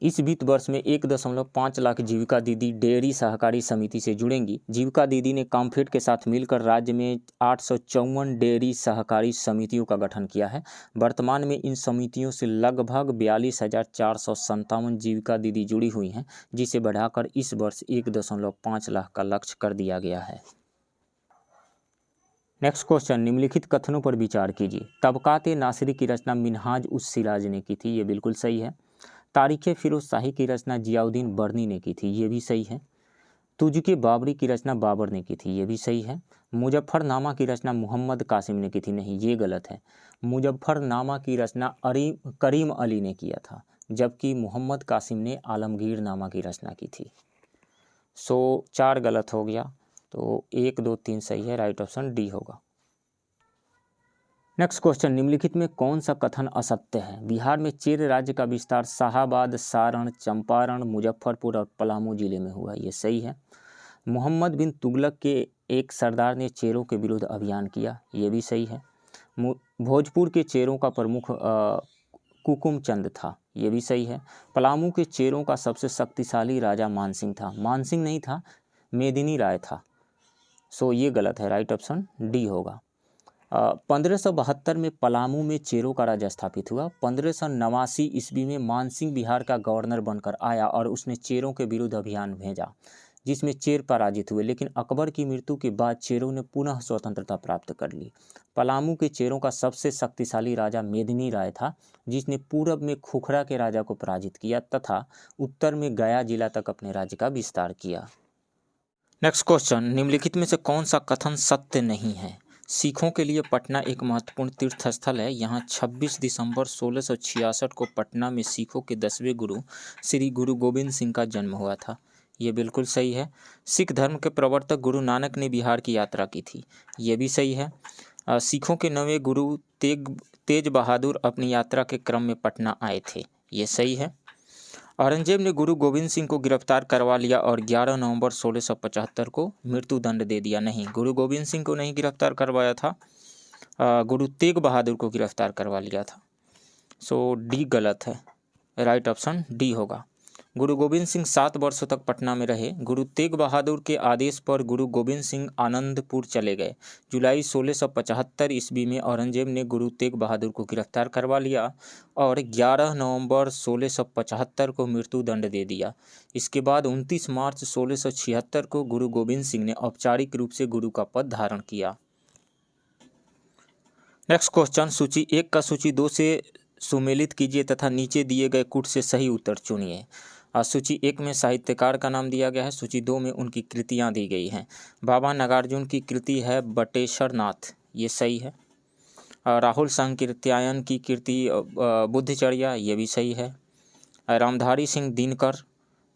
इस वित्त वर्ष में 1.5 लाख जीविका दीदी डेयरी सहकारी समिति से जुड़ेंगी। जीविका दीदी ने कामफेड के साथ मिलकर राज्य में 854 डेयरी सहकारी समितियों का गठन किया है। वर्तमान में इन समितियों से लगभग 42,457 जीविका दीदी जुड़ी हुई हैं, जिसे बढ़ाकर इस वर्ष 1.5 लाख का लक्ष्य कर दिया गया है। नेक्स्ट क्वेश्चन, निम्नलिखित कथनों पर विचार कीजिए। तबकात-ए नासिरी की रचना मिनहाज उस सिराज ने की थी। ये बिल्कुल सही है। तारीख़ फिरोज शाही की रचना जियाउद्दीन बर्नी ने की थी। ये भी सही है। तुजुके बाबरी की रचना बाबर ने की थी। ये भी सही है। मुजफ्फरनामा की रचना मोहम्मद कासिम ने की थी। नहीं, ये गलत है। मुजफ्फरनामा की रचना करीम अली ने किया था, जबकि मोहम्मद कासिम ने आलमगीरनामा की रचना की थी। सो 4 गलत हो गया, तो 1, 2, 3 सही है। राइट ऑप्शन डी होगा। नेक्स्ट क्वेश्चन, निम्नलिखित में कौन सा कथन असत्य है? बिहार में चेर राज्य का विस्तार शाहाबाद, सारण, चंपारण, मुजफ्फरपुर और पलामू जिले में हुआ। ये सही है। मोहम्मद बिन तुगलक के एक सरदार ने चेरों के विरुद्ध अभियान किया। ये भी सही है। भोजपुर के चेरों का प्रमुख कुकुमचंद था। ये भी सही है। पलामू के चेरों का सबसे शक्तिशाली राजा मानसिंह था। मानसिंह नहीं था, मेदिनी राय था। सो ये गलत है। राइट ऑप्शन डी होगा। 1572 में पलामू में चेरों का राज स्थापित हुआ। 1589 ईस्वी में मानसिंह बिहार का गवर्नर बनकर आया और उसने चेरों के विरुद्ध अभियान भेजा, जिसमें चेर पराजित हुए। लेकिन अकबर की मृत्यु के बाद चेरों ने पुनः स्वतंत्रता प्राप्त कर ली। पलामू के चेरों का सबसे शक्तिशाली राजा मेदिनी राय था, जिसने पूरब में खुखरा के राजा को पराजित किया तथा उत्तर में गया जिला तक अपने राज्य का विस्तार किया। नेक्स्ट क्वेश्चन, निम्नलिखित में से कौन सा कथन सत्य नहीं है? सिखों के लिए पटना एक महत्वपूर्ण तीर्थ स्थल है। यहाँ 26 दिसंबर 1666 को पटना में सिखों के 10वें गुरु श्री गुरु गोविंद सिंह का जन्म हुआ था। ये बिल्कुल सही है। सिख धर्म के प्रवर्तक गुरु नानक ने बिहार की यात्रा की थी। ये भी सही है। सिखों के 9वें गुरु तेज बहादुर अपनी यात्रा के क्रम में पटना आए थे। ये सही है। औरंगजेब ने गुरु गोविंद सिंह को गिरफ्तार करवा लिया और 11 नवंबर 1675 को मृत्युदंड दे दिया। नहीं, गुरु गोविंद सिंह को नहीं गिरफ्तार करवाया था, गुरु तेग बहादुर को गिरफ्तार करवा लिया था। सो डी गलत है। राइट ऑप्शन डी होगा। गुरु गोविंद सिंह 7 वर्षों तक पटना में रहे। गुरु तेग बहादुर के आदेश पर गुरु गोविंद सिंह आनंदपुर चले गए। जुलाई 1675 ईस्वी में औरंगजेब ने गुरु तेग बहादुर को गिरफ्तार करवा लिया और 11 नवंबर 1675 को मृत्यु दंड दे दिया। इसके बाद 29 मार्च 1676 को गुरु गोविंद सिंह ने औपचारिक रूप से गुरु का पद धारण किया। नेक्स्ट क्वेश्चन, सूची 1 का सूची 2 से सुमेलित कीजिए तथा नीचे दिए गए कूट से सही उत्तर चुनिए। सूची 1 में साहित्यकार का नाम दिया गया है, सूची 2 में उनकी कृतियां दी गई हैं। बाबा नागार्जुन की कृति है बटेश्वर नाथ, ये सही है। राहुल सांकृत्यायन की कृति बुद्धचर्या, ये भी सही है। रामधारी सिंह दिनकर,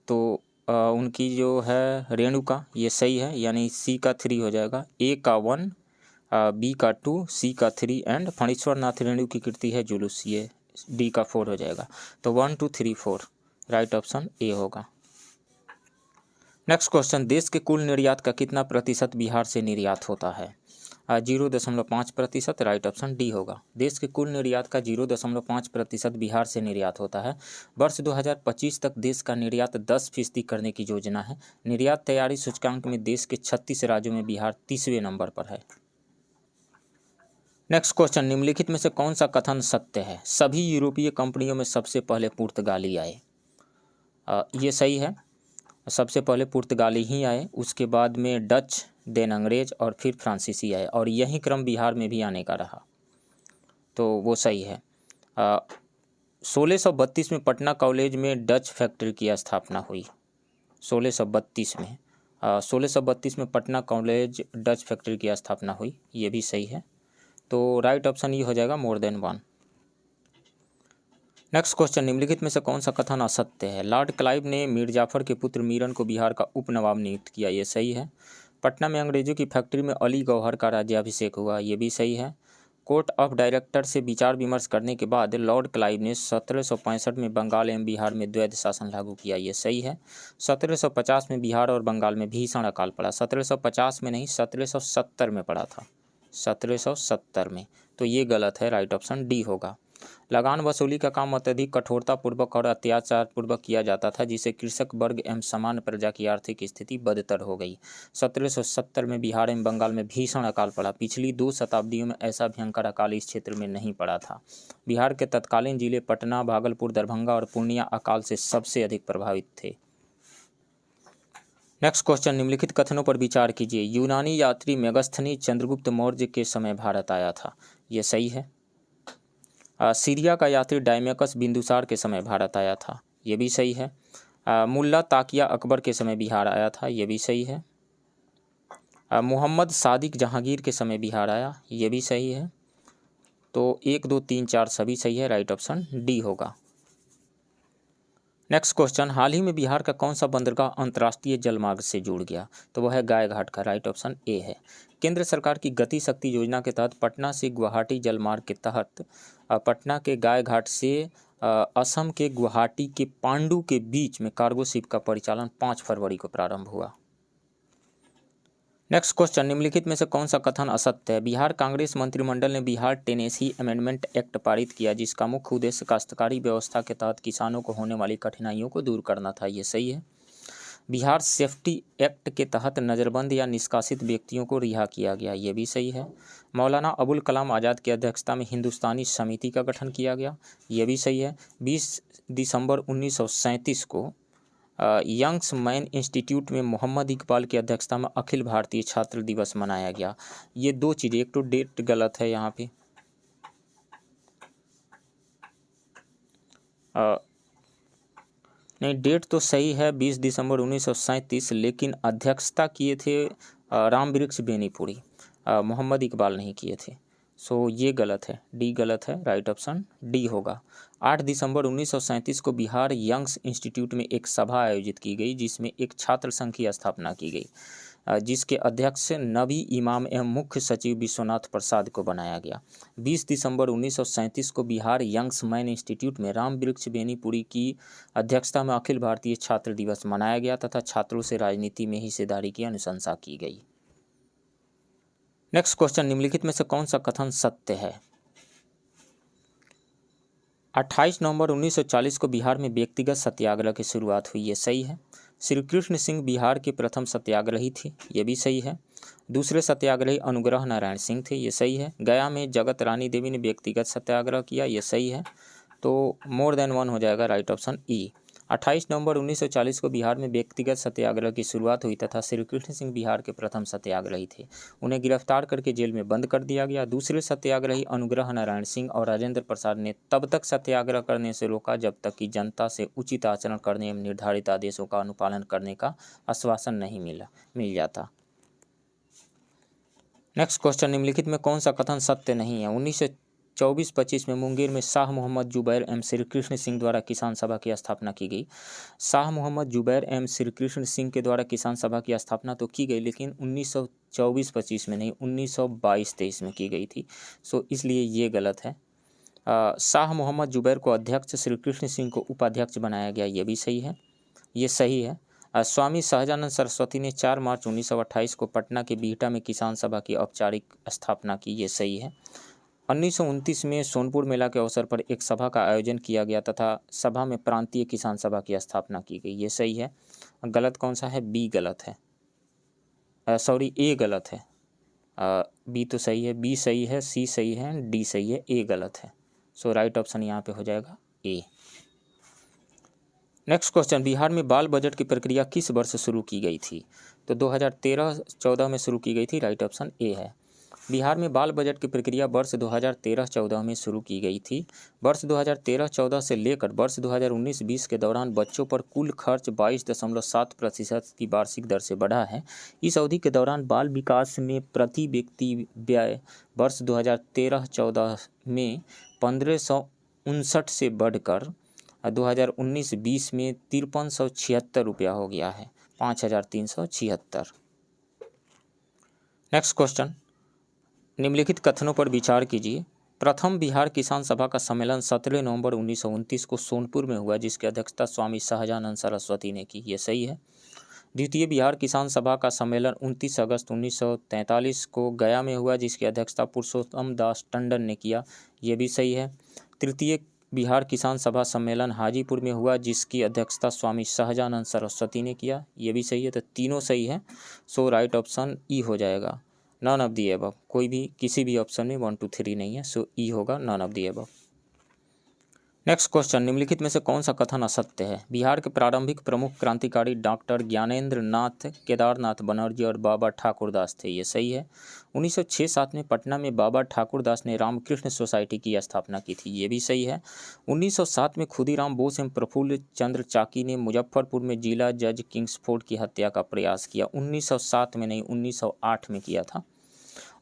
तो उनकी जो है रेणुका, ये सही है, यानी सी का 3 हो जाएगा। ए का 1, बी का 2, सी का 3 एंड फणीश्वर नाथ रेणु की कृति है जुलूस, ये डी का 4 हो जाएगा। तो 1 2 3 4 राइट ऑप्शन ए होगा। नेक्स्ट क्वेश्चन, देश के कुल निर्यात का कितना प्रतिशत बिहार से निर्यात होता है? 0.5%, राइट ऑप्शन डी होगा। देश के कुल निर्यात का 0.5% बिहार से निर्यात होता है। वर्ष 2025 तक देश का निर्यात 10% करने की योजना है। निर्यात तैयारी सूचकांक में देश के 36 राज्यों में बिहार 30वें नंबर पर है। नेक्स्ट क्वेश्चन, निम्नलिखित में से कौन सा कथन सत्य है? सभी यूरोपीय कंपनियों में सबसे पहले पुर्तगाली आए। ये सही है, सबसे पहले पुर्तगाली ही आए, उसके बाद में डच, देन अंग्रेज और फिर फ्रांसीसी आए, और यही क्रम बिहार में भी आने का रहा, तो वो सही है। 1632 में पटना कॉलेज में डच फैक्ट्री की स्थापना हुई। 1632 में 1632 में पटना कॉलेज डच फैक्ट्री की स्थापना हुई, ये भी सही है। तो राइट ऑप्शन ये हो जाएगा मोर देन 1। नेक्स्ट क्वेश्चन, निम्नलिखित में से कौन सा कथन असत्य है? लॉर्ड क्लाइव ने मीर जाफर के पुत्र मीरन को बिहार का उप नवाब नियुक्त किया, ये सही है। पटना में अंग्रेजों की फैक्ट्री में अली गौहर का राज्याभिषेक हुआ, ये भी सही है। कोर्ट ऑफ डायरेक्टर से विचार विमर्श करने के बाद लॉर्ड क्लाइव ने 1765 में बंगाल एवं बिहार में द्वैध शासन लागू किया, ये सही है। 1750 में बिहार और बंगाल में भीषण अकाल पड़ा। 1750 में नहीं, 1770 में पड़ा था, 1770 में, तो ये गलत है, राइट ऑप्शन डी होगा। लगान वसूली का काम अत्यधिक कठोरतापूर्वक और अत्याचार पूर्वक किया जाता था, जिससे कृषक वर्ग एवं सामान्य प्रजा की आर्थिक स्थिति बदतर हो गई। 1770 में बिहार एवं बंगाल में भीषण अकाल पड़ा। पिछली 2 शताब्दियों में ऐसा भयंकर अकाल इस क्षेत्र में नहीं पड़ा था। बिहार के तत्कालीन जिले पटना, भागलपुर, दरभंगा और पूर्णिया अकाल से सबसे अधिक प्रभावित थे। नेक्स्ट क्वेश्चन, निम्नलिखित कथनों पर विचार कीजिए। यूनानी यात्री मेगस्थनी चंद्रगुप्त मौर्य के समय भारत आया था, ये सही है। सीरिया का यात्री डायमेकस बिंदुसार के समय भारत आया था, ये भी सही है। मुल्ला ताकिया अकबर के समय बिहार आया था, ये भी सही है। मोहम्मद सादिक जहांगीर के समय बिहार आया, ये भी सही है। तो 1 2 3 4 सभी सही है, राइट ऑप्शन डी होगा। नेक्स्ट क्वेश्चन, हाल ही में बिहार का कौन सा बंदरगाह अंतर्राष्ट्रीय जलमार्ग से जुड़ गया? तो वह है गायघाट का, राइट ऑप्शन ए है। केंद्र सरकार की गति शक्ति योजना के तहत पटना से गुवाहाटी जलमार्ग के तहत पटना के गायघाट से असम के गुवाहाटी के पांडु के बीच में कार्गो शिप का परिचालन 5 फरवरी को प्रारंभ हुआ। नेक्स्ट क्वेश्चन, निम्नलिखित में से कौन सा कथन असत्य है? बिहार कांग्रेस मंत्रिमंडल ने बिहार टेनेसी अमेंडमेंट एक्ट पारित किया, जिसका मुख्य उद्देश्य काश्तकारी व्यवस्था के तहत किसानों को होने वाली कठिनाइयों को दूर करना था, ये सही है। बिहार सेफ्टी एक्ट के तहत नज़रबंद या निष्कासित व्यक्तियों को रिहा किया गया, ये भी सही है। मौलाना अबुल कलाम आज़ाद की अध्यक्षता में हिंदुस्तानी समिति का गठन किया गया, ये भी सही है। 20 दिसंबर 1937 को यंग्स मैन इंस्टीट्यूट में मोहम्मद इकबाल की अध्यक्षता में अखिल भारतीय छात्र दिवस मनाया गया। ये 2 चीज़ें, एक तो डेट गलत है यहाँ पे, नहीं डेट तो सही है 20 दिसंबर 1937, लेकिन अध्यक्षता किए थे राम वृक्ष बेनीपुरी, मोहम्मद इकबाल नहीं किए थे। सो ये गलत है, डी गलत है, राइट ऑप्शन डी होगा। 8 दिसंबर 1937 को बिहार यंग्स इंस्टीट्यूट में एक सभा आयोजित की गई, जिसमें एक छात्र संघ की स्थापना की गई, जिसके अध्यक्ष नबी इमाम एवं मुख्य सचिव विश्वनाथ प्रसाद को बनाया गया। 20 दिसंबर 1937 को बिहार यंग्स मैन इंस्टीट्यूट में राम वृक्ष बेनीपुरी की अध्यक्षता में अखिल भारतीय छात्र दिवस मनाया गया तथा छात्रों से राजनीति में हिस्सेदारी की अनुशंसा की गई। नेक्स्ट क्वेश्चन, निम्नलिखित में से कौन सा कथन सत्य है? 28 नवंबर 1940 को बिहार में व्यक्तिगत सत्याग्रह की शुरुआत हुई, ये सही है। श्री कृष्ण सिंह बिहार के प्रथम सत्याग्रही थे, ये भी सही है। दूसरे सत्याग्रही अनुग्रह नारायण सिंह थे, ये सही है। गया में जगत रानी देवी ने व्यक्तिगत सत्याग्रह किया, ये सही है। तो मोर देन वन हो जाएगा, राइट ऑप्शन ई। 28 नवंबर 1940 को बिहार में व्यक्तिगत सत्याग्रह की शुरुआत हुई तथा श्री कृष्ण सिंह बिहार के प्रथम सत्याग्रही थे। उन्हें गिरफ्तार करके जेल में बंद कर दिया गया। दूसरे सत्याग्रही अनुग्रह नारायण सिंह और राजेंद्र प्रसाद ने तब तक सत्याग्रह करने से रोका जब तक कि जनता से उचित आचरण करने एवं निर्धारित आदेशों का अनुपालन करने का आश्वासन नहीं मिल जाता। नेक्स्ट क्वेश्चन, निम्नलिखित में कौन सा कथन सत्य नहीं है? 1924-25 में मुंगेर में शाह मोहम्मद जुबैर एवं श्री कृष्ण सिंह द्वारा किसान सभा की स्थापना की गई। शाह मोहम्मद जुबैर एवं श्री कृष्ण सिंह के द्वारा किसान सभा की स्थापना तो की गई, लेकिन 1924-25 में नहीं, 1922-23 में की गई थी। सो इसलिए ये गलत है। शाह मोहम्मद जुबैर को अध्यक्ष, श्री कृष्ण सिंह को उपाध्यक्ष बनाया गया, ये भी सही है, ये सही है। स्वामी सहजानंद सरस्वती ने 4 मार्च 1928 को पटना के बिहटा में किसान सभा की औपचारिक स्थापना की, ये सही है। 1929 में सोनपुर मेला के अवसर पर एक सभा का आयोजन किया गया तथा सभा में प्रांतीय किसान सभा की स्थापना की गई, ये सही है। गलत कौन सा है? बी गलत है, ए गलत है। बी तो सही है, बी सही है, सी सही है, डी सही है, ए गलत है। सो राइट ऑप्शन यहाँ पे हो जाएगा ए। नेक्स्ट क्वेश्चन, बिहार में बाल बजट की प्रक्रिया किस वर्ष शुरू की गई थी? तो 2013-14 में शुरू की गई थी, राइट ऑप्शन ए है। बिहार में बाल बजट की प्रक्रिया वर्ष 2013-14 में शुरू की गई थी। वर्ष 2013-14 से लेकर वर्ष 2019-20 के दौरान बच्चों पर कुल खर्च 22.7% की वार्षिक दर से बढ़ा है। इस अवधि के दौरान बाल विकास में प्रति व्यक्ति व्यय वर्ष 2013-14 में 1559 से बढ़कर 2019-20 में 5376 रुपया हो गया है, 5376। नेक्स्ट क्वेश्चन, निम्नलिखित कथनों पर विचार कीजिए। प्रथम बिहार किसान सभा का सम्मेलन 17 नवंबर 1929 को सोनपुर में हुआ, जिसकी अध्यक्षता स्वामी सहजानंद सरस्वती ने की, ये सही है। द्वितीय बिहार किसान सभा का सम्मेलन 29 अगस्त 1943 को गया में हुआ, जिसकी अध्यक्षता पुरुषोत्तम दास टंडन ने किया, ये भी सही है। तृतीय बिहार किसान सभा सम्मेलन हाजीपुर में हुआ, जिसकी अध्यक्षता स्वामी सहजानंद सरस्वती ने किया, ये भी सही है। तो तीनों सही है। सो राइट ऑप्शन ई हो जाएगा, नन ऑफ दी अबव। कोई भी किसी भी ऑप्शन में 1 2 3 नहीं है, सो ई होगा, none of the above. Next question, निम्नलिखित में से कौन सा कथन असत्य है? बिहार के प्रारंभिक प्रमुख क्रांतिकारी डॉक्टर ज्ञानेंद्र नाथ केदारनाथ बनर्जी और बाबा ठाकुरदास थे, ये सही है। 1906-07 में पटना में बाबा ठाकुरदास ने रामकृष्ण सोसाइटी की स्थापना की थी, ये भी सही है। 1907 में खुदीराम बोस एवं प्रफुल्ल चंद्र चाकी ने मुजफ्फरपुर में जिला जज किंग्सफोर्ड की हत्या का प्रयास किया। 1907 में नहीं, 1908 में किया था।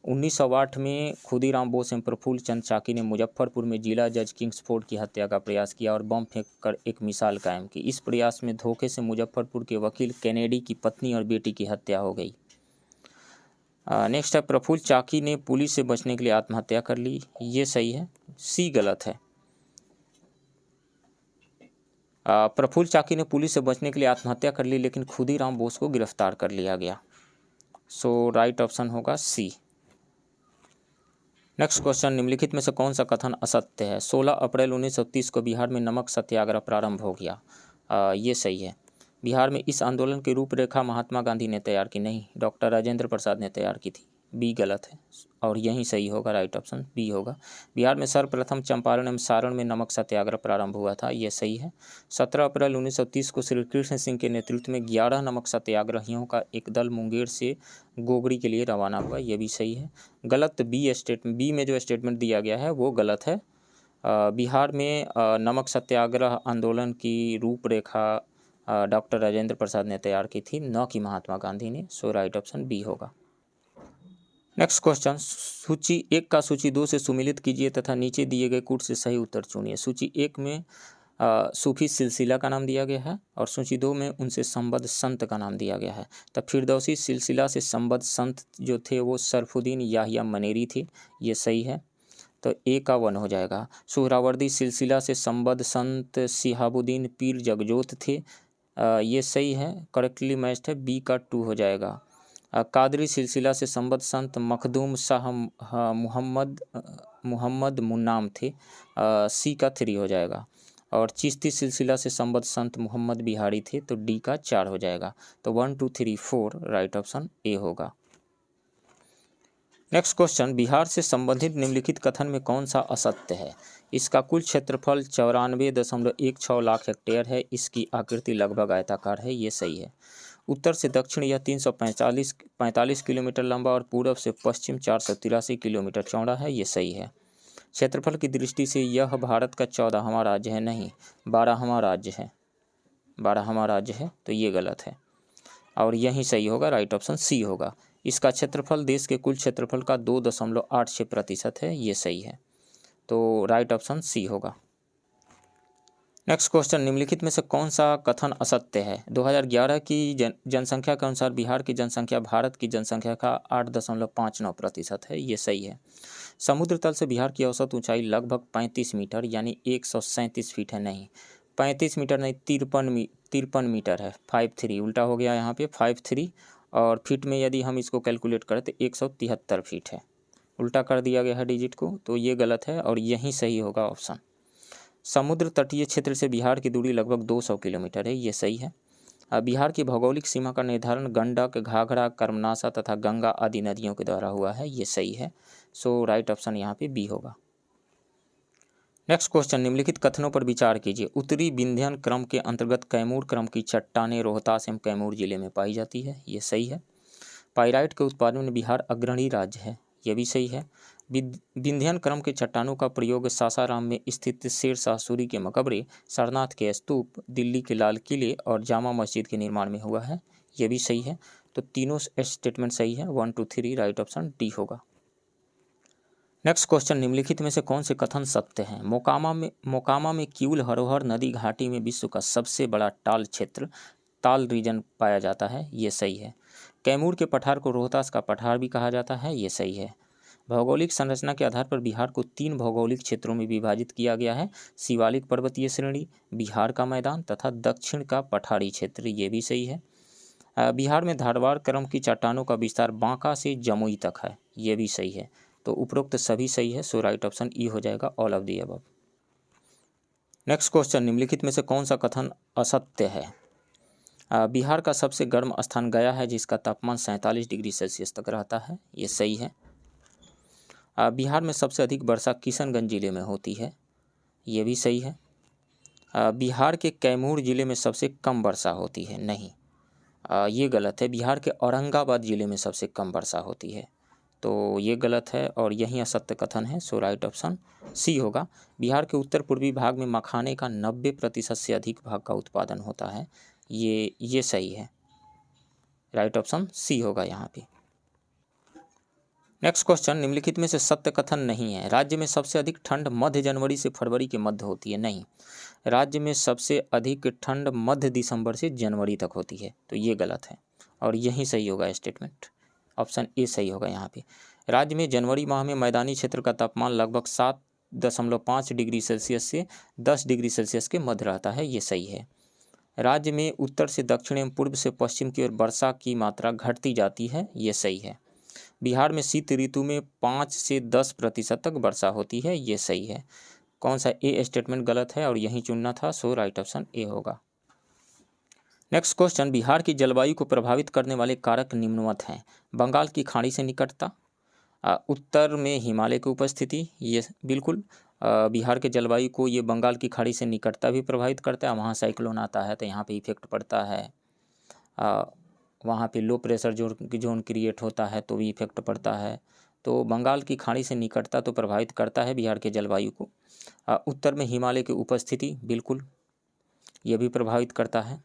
1908 में खुदीराम बोस एवं प्रफुल्ल चंद्र चाकी ने मुजफ्फरपुर में जिला जज किंग्सफोर्ड की हत्या का प्रयास किया और बम फेंक कर एक मिसाल कायम की। इस प्रयास में धोखे से मुजफ्फरपुर के वकील कैनेडी की पत्नी और बेटी की हत्या हो गई। नेक्स्ट है, प्रफुल्ल चाकी ने पुलिस से बचने के लिए आत्महत्या कर ली, ये सही है। सी गलत है। प्रफुल्ल चाकी ने पुलिस से बचने के लिए आत्महत्या कर ली, लेकिन खुदीराम बोस को गिरफ्तार कर लिया गया। सो राइट ऑप्शन होगा सी। नेक्स्ट क्वेश्चन, निम्नलिखित में से कौन सा कथन असत्य है? 16 अप्रैल 1930 को बिहार में नमक सत्याग्रह प्रारंभ हो गया, ये सही है। बिहार में इस आंदोलन की रूपरेखा महात्मा गांधी ने तैयार की, नहीं, डॉक्टर राजेंद्र प्रसाद ने तैयार की थी, बी गलत है और यही सही होगा, राइट ऑप्शन बी होगा। बिहार में सर्वप्रथम चंपारण एवं सारण में नमक सत्याग्रह प्रारंभ हुआ था, ये सही है। 17 अप्रैल 1930 को श्री कृष्ण सिंह के नेतृत्व में 11 नमक सत्याग्रहियों का एक दल मुंगेर से गोगड़ी के लिए रवाना हुआ, ये भी सही है। गलत बी में जो स्टेटमेंट दिया गया है वो गलत है। बिहार में नमक सत्याग्रह आंदोलन की रूपरेखा डॉक्टर राजेंद्र प्रसाद ने तैयार की थी, न कि महात्मा गांधी ने। सो राइट ऑप्शन बी होगा। नेक्स्ट क्वेश्चन, सूची 1 का सूची 2 से सुमिलित कीजिए तथा नीचे दिए गए कूट से सही उत्तर चुनिए। सूची 1 में सूफी सिलसिला का नाम दिया गया है और सूची 2 में उनसे संबद्ध संत का नाम दिया गया है। तब फिरदौसी सिलसिला से संबद्ध संत जो थे वो सरफुद्दीन याहिया मनेरी थे, ये सही है। तो ए का 1 हो जाएगा। सुहरावर्दी सिलसिला से संबद्ध संत सिहाबुद्दीन पीर जगजोत थे, ये सही है, करेक्टली मैच्ड है, बी का 2 हो जाएगा। कादरी सिलसिला से संबद्ध संत मखदूम शाह मोहम्मद मुन्नाम थे, सी का 3 हो जाएगा। और चिश्ती सिलसिला से संबद्ध संत मोहम्मद बिहारी थे, तो डी का 4 हो जाएगा। तो 1 2 3 4 राइट ऑप्शन ए होगा। नेक्स्ट क्वेश्चन, बिहार से संबंधित निम्नलिखित कथन में कौन सा असत्य है? इसका कुल क्षेत्रफल 94.16 लाख हेक्टेयर है। इसकी आकृति लगभग आयताकार है, ये सही है। उत्तर से दक्षिण यह 345 किलोमीटर लंबा और पूर्व से पश्चिम 483 किलोमीटर चौड़ा है, ये सही है। क्षेत्रफल की दृष्टि से यह भारत का 14वां राज्य है, नहीं 12वां राज्य है, 12वां राज्य है, तो ये गलत है और यही सही होगा, राइट ऑप्शन सी होगा। इसका क्षेत्रफल देश के कुल क्षेत्रफल का 2.86% है, ये सही है, तो राइट ऑप्शन सी होगा। नेक्स्ट क्वेश्चन, निम्नलिखित में से कौन सा कथन असत्य है? 2011 की जनसंख्या के अनुसार बिहार की जनसंख्या भारत की जनसंख्या का 8.59% है, ये सही है। समुद्र तल से बिहार की औसत ऊंचाई लगभग 35 मीटर यानी 137 फीट है, नहीं 35 मीटर नहीं 53 मीटर है, 53 उल्टा हो गया यहाँ पे 53, और फीट में यदि हम इसको कैलकुलेट करें तो 173 फीट है, उल्टा कर दिया गया है डिजिट को, तो ये गलत है और यही सही होगा ऑप्शन। समुद्र तटीय क्षेत्र से बिहार की दूरी लगभग 200 किलोमीटर है, ये सही है। बिहार की भौगोलिक सीमा का निर्धारण गंडक, घाघरा, कर्मनाशा तथा गंगा आदि नदियों के द्वारा हुआ है, ये सही है। सो राइट ऑप्शन यहाँ पे बी होगा। नेक्स्ट क्वेश्चन, निम्नलिखित कथनों पर विचार कीजिए। उत्तरी विंध्यन क्रम के अंतर्गत कैमूर क्रम की चट्टानें रोहतास एवं कैमूर जिले में पाई जाती है, ये सही है। पाइराइट के उत्पादन में बिहार अग्रणी राज्य है, ये भी सही है। विंध्यन क्रम के चट्टानों का प्रयोग सासाराम में स्थित शेरशाह सूरी के मकबरे, सारनाथ के स्तूप, दिल्ली के लाल किले और जामा मस्जिद के निर्माण में हुआ है, ये भी सही है। तो तीनों स्टेटमेंट सही है, 1 2 3 राइट ऑप्शन डी होगा। नेक्स्ट क्वेश्चन, निम्नलिखित में से कौन से कथन सत्य हैं? मोकामा में किऊल हरोहर नदी घाटी में विश्व का सबसे बड़ा टाल क्षेत्र ताल रीजन पाया जाता है, ये सही है। कैमूर के पठार को रोहतास का पठार भी कहा जाता है, ये सही है। भौगोलिक संरचना के आधार पर बिहार को 3 भौगोलिक क्षेत्रों में विभाजित किया गया है, शिवालिक पर्वतीय श्रेणी, बिहार का मैदान तथा दक्षिण का पठारी क्षेत्र, ये भी सही है। बिहार में धारवाड़ क्रम की चट्टानों का विस्तार बांका से जमुई तक है, ये भी सही है। तो उपरोक्त सभी सही है, सो राइट ऑप्शन ई हो जाएगा, all of the above. Next question, निम्नलिखित में से कौन सा कथन असत्य है? बिहार का सबसे गर्म स्थान गया है, जिसका तापमान 47 डिग्री सेल्सियस तक रहता है, ये सही है। बिहार में सबसे अधिक वर्षा किशनगंज जिले में होती है, ये भी सही है। बिहार के कैमूर जिले में सबसे कम वर्षा होती है, नहीं ये गलत है। बिहार के औरंगाबाद जिले में सबसे कम वर्षा होती है, तो ये गलत है और यही असत्य कथन है, सो राइट ऑप्शन सी होगा। बिहार के उत्तर पूर्वी भाग में मखाने का 90% से अधिक भाग का उत्पादन होता है, ये सही है, राइट ऑप्शन सी होगा यहाँ पे। नेक्स्ट क्वेश्चन, निम्नलिखित में से सत्य कथन नहीं है। राज्य में सबसे अधिक ठंड मध्य जनवरी से फरवरी के मध्य होती है, नहीं राज्य में सबसे अधिक ठंड मध्य दिसंबर से जनवरी तक होती है, तो ये गलत है और यही सही होगा स्टेटमेंट, ऑप्शन ए सही होगा यहाँ पे। राज्य में जनवरी माह में मैदानी क्षेत्र का तापमान लगभग 7.5 डिग्री सेल्सियस से 10 डिग्री सेल्सियस के मध्य रहता है, ये सही है। राज्य में उत्तर से दक्षिण एवं पूर्व से पश्चिम की ओर वर्षा की मात्रा घटती जाती है, ये सही है। बिहार में शीत ऋतु में 5 से 10% तक वर्षा होती है, ये सही है। कौन सा ए स्टेटमेंट गलत है और यही चुनना था, सो राइट ऑप्शन ए होगा। नेक्स्ट क्वेश्चन, बिहार की जलवायु को प्रभावित करने वाले कारक निम्नवत हैं। बंगाल की खाड़ी से निकटता, उत्तर में हिमालय की उपस्थिति, ये बिल्कुल बिहार के जलवायु को ये बंगाल की खाड़ी से निकटता भी प्रभावित करता है। वहाँ साइक्लोन आता है तो यहाँ पे इफेक्ट पड़ता है, वहाँ पे लो प्रेशर जोन क्रिएट होता है तो भी इफेक्ट पड़ता है। तो बंगाल की खाड़ी से निकटता तो प्रभावित करता है बिहार के जलवायु को। उत्तर में हिमालय की उपस्थिति, बिल्कुल ये भी प्रभावित करता है।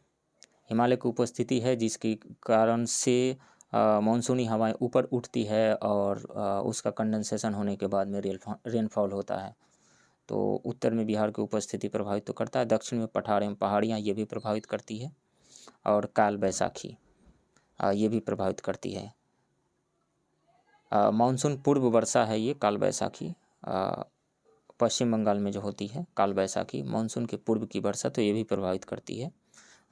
हिमालय की उपस्थिति है जिसके कारण से मानसूनी हवाएं ऊपर उठती है और उसका कंडेंसेशन होने के बाद में रेनफॉल होता है। तो उत्तर में बिहार की उपस्थिति प्रभावित तो करता है। दक्षिण में पठार एवं पहाड़ियाँ ये भी प्रभावित करती है और काल बैसाखी ये भी प्रभावित करती है। मानसून पूर्व वर्षा है ये काल बैसाखी, पश्चिम बंगाल में जो होती है काल बैसाखी मानसून के पूर्व की वर्षा, तो ये भी प्रभावित करती है।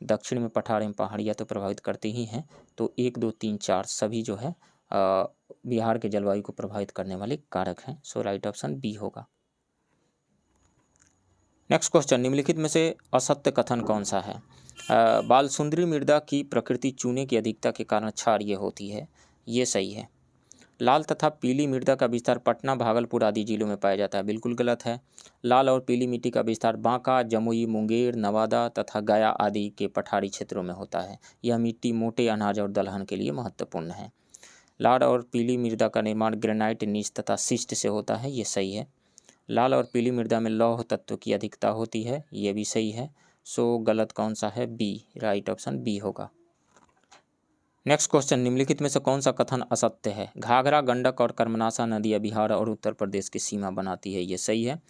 दक्षिण में पठार एवं पहाड़ियाँ तो प्रभावित करती ही हैं, तो 1, 2, 3, 4 सभी जो है बिहार के जलवायु को प्रभावित करने वाले कारक हैं। सो राइट ऑप्शन बी होगा। नेक्स्ट क्वेश्चन, निम्नलिखित में से असत्य कथन कौन सा है? बाल सुंदरी मृदा की प्रकृति चूने की अधिकता के कारण क्षारीय होती है, ये सही है। लाल तथा पीली मृदा का विस्तार पटना, भागलपुर आदि जिलों में पाया जाता है, बिल्कुल गलत है। लाल और पीली मिट्टी का विस्तार बांका, जमुई, मुंगेर, नवादा तथा गया आदि के पठारी क्षेत्रों में होता है। यह मिट्टी मोटे अनाज और दलहन के लिए महत्वपूर्ण है। लाल और पीली मृदा का निर्माण ग्रेनाइट, नीच तथा शिस्ट से होता है, ये सही है। लाल और पीली मृदा में लौह तत्व की अधिकता होती है, ये भी सही है। सो गलत कौन सा है? बी, राइट ऑप्शन बी होगा। नेक्स्ट क्वेश्चन, निम्नलिखित में से कौन सा कथन असत्य है? घाघरा, गंडक और कर्मनाशा नदियाँ बिहार और उत्तर प्रदेश की सीमा बनाती है, ये सही है।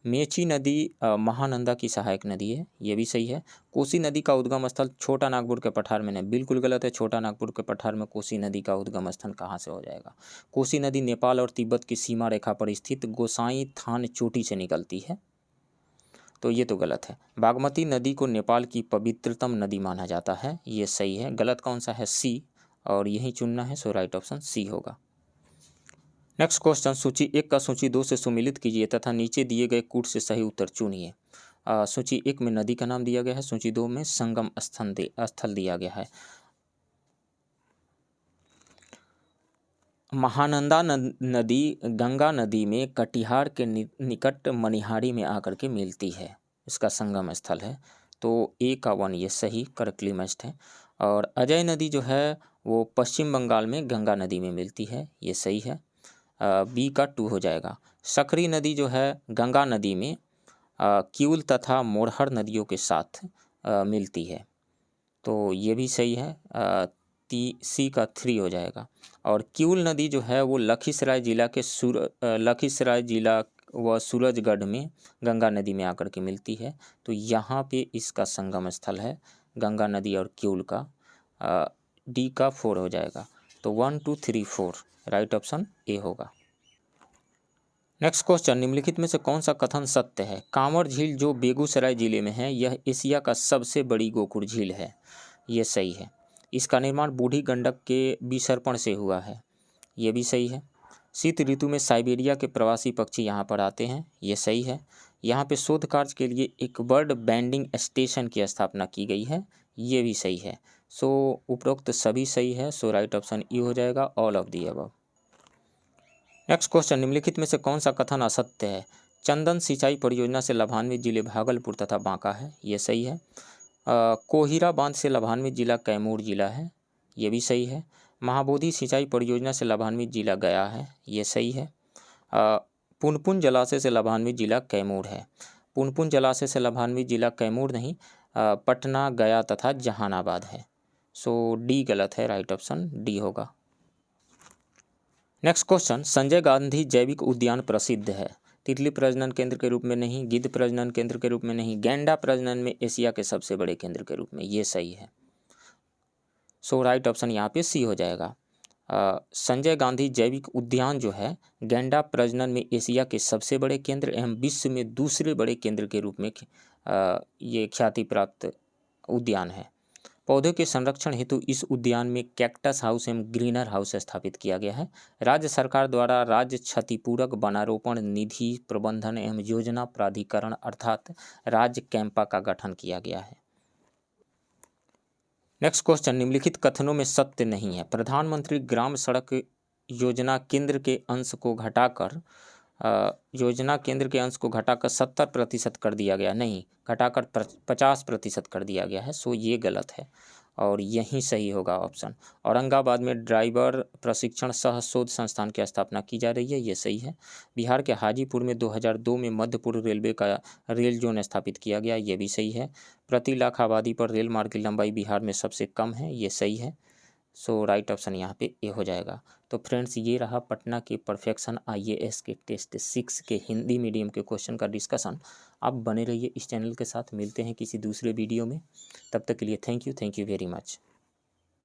मेची नदी महानंदा की सहायक नदी है, ये भी सही है। कोसी नदी का उद्गम स्थल छोटा नागपुर के पठार में नहीं, बिल्कुल गलत है। छोटा नागपुर के पठार में कोसी नदी का उद्गम स्थल कहाँ से हो जाएगा? कोसी नदी नेपाल और तिब्बत की सीमा रेखा पर स्थित गोसाई थान चोटी से निकलती है, तो ये तो गलत है। बागमती नदी को नेपाल की पवित्रतम नदी माना जाता है, ये सही है। गलत कौन सा है? सी, और यही चुनना है। सो राइट ऑप्शन सी होगा। नेक्स्ट क्वेश्चन, सूची 1 का सूची 2 से सुमिलित कीजिए तथा नीचे दिए गए कूट से सही उत्तर चुनिए। सूची 1 में नदी का नाम दिया गया है, सूची 2 में संगम स्थल दिया गया है। महानंदा नदी गंगा नदी में कटिहार के निकट मनिहारी में आकर के मिलती है, इसका संगम स्थल है। तो ए का 1 ये सही करेक्टली मैच्ड है। और अजय नदी जो है वो पश्चिम बंगाल में गंगा नदी में मिलती है, ये सही है। बी का 2 हो जाएगा। सकरी नदी जो है गंगा नदी में किउल तथा मोरहर नदियों के साथ मिलती है, तो ये भी सही है। सी का 3 हो जाएगा। और किउल नदी जो है वो लखीसराय जिला के लखीसराय जिला व सूरजगढ़ में गंगा नदी में आकर के मिलती है, तो यहाँ पे इसका संगम स्थल है गंगा नदी और किउल का। डी का 4 हो जाएगा। तो 1, 2, 3, 4 राइट ऑप्शन ए होगा। नेक्स्ट क्वेश्चन, निम्नलिखित में से कौन सा कथन सत्य है? कांवर झील जो बेगूसराय जिले में है, यह एशिया का सबसे बड़ी गोकुर झील है, ये सही है। इसका निर्माण बूढ़ी गंडक के विसर्पण से हुआ है, ये भी सही है। शीत ऋतु में साइबेरिया के प्रवासी पक्षी यहाँ पर आते हैं, ये सही है। यहाँ पे शोध कार्य के लिए एक बर्ड बैंडिंग स्टेशन की स्थापना की गई है, ये भी सही है। सो उपरोक्त सभी सही है। सो राइट ऑप्शन ई हो जाएगा, all of the above. Next question, निम्नलिखित में से कौन सा कथन असत्य है? चंदन सिंचाई परियोजना से लाभान्वित जिले भागलपुर तथा बांका है, ये सही है। कोहिरा बांध से लाभान्वित जिला कैमूर जिला है, ये भी सही है। महाबोधि सिंचाई परियोजना से लाभान्वित जिला गया है, ये सही है। पुनपुन जलाशय से लाभान्वित जिला कैमूर है। पुनपुन जलाशय से लाभान्वित जिला कैमूर नहीं, पटना, गया तथा जहानाबाद है। सो डी गलत है, राइट ऑप्शन डी होगा। नेक्स्ट क्वेश्चन, संजय गांधी जैविक उद्यान प्रसिद्ध है। तितली प्रजनन केंद्र के रूप में नहीं, गिद्ध प्रजनन केंद्र के रूप में नहीं, गैंडा प्रजनन में एशिया के सबसे बड़े केंद्र के रूप में, ये सही है। सो राइट ऑप्शन यहाँ पे सी हो जाएगा। संजय गांधी जैविक उद्यान जो है गैंडा प्रजनन में एशिया के सबसे बड़े केंद्र एवं विश्व में दूसरे बड़े केंद्र के रूप में ये ख्याति प्राप्त उद्यान है। पौधों के संरक्षण हेतु इस उद्यान में कैक्टस हाउस एवं ग्रीनर हाउस स्थापित किया गया है। राज्य सरकार द्वारा राज्य क्षतिपूरक वनारोपण निधि प्रबंधन एवं योजना प्राधिकरण अर्थात राज्य कैंपा का गठन किया गया है। नेक्स्ट क्वेश्चन, निम्नलिखित कथनों में सत्य नहीं है। प्रधानमंत्री ग्राम सड़क योजना केंद्र के अंश को घटाकर 70% कर दिया गया, नहीं घटाकर 50% कर दिया गया है। सो ये गलत है और यही सही होगा ऑप्शन। औरंगाबाद में ड्राइवर प्रशिक्षण सह शोध संस्थान की स्थापना की जा रही है, ये सही है। बिहार के हाजीपुर में 2002 में मध्य पूर्व रेलवे का रेल जोन स्थापित किया गया, ये भी सही है। प्रति लाख आबादी पर रेल मार्ग की लंबाई बिहार में सबसे कम है, ये सही है। सो राइट ऑप्शन यहाँ पे ए हो जाएगा। तो फ्रेंड्स, ये रहा पटना के परफेक्शन IAS के टेस्ट 6 के हिंदी मीडियम के क्वेश्चन का डिस्कशन। आप बने रहिए इस चैनल के साथ, मिलते हैं किसी दूसरे वीडियो में। तब तक के लिए थैंक यू वेरी मच।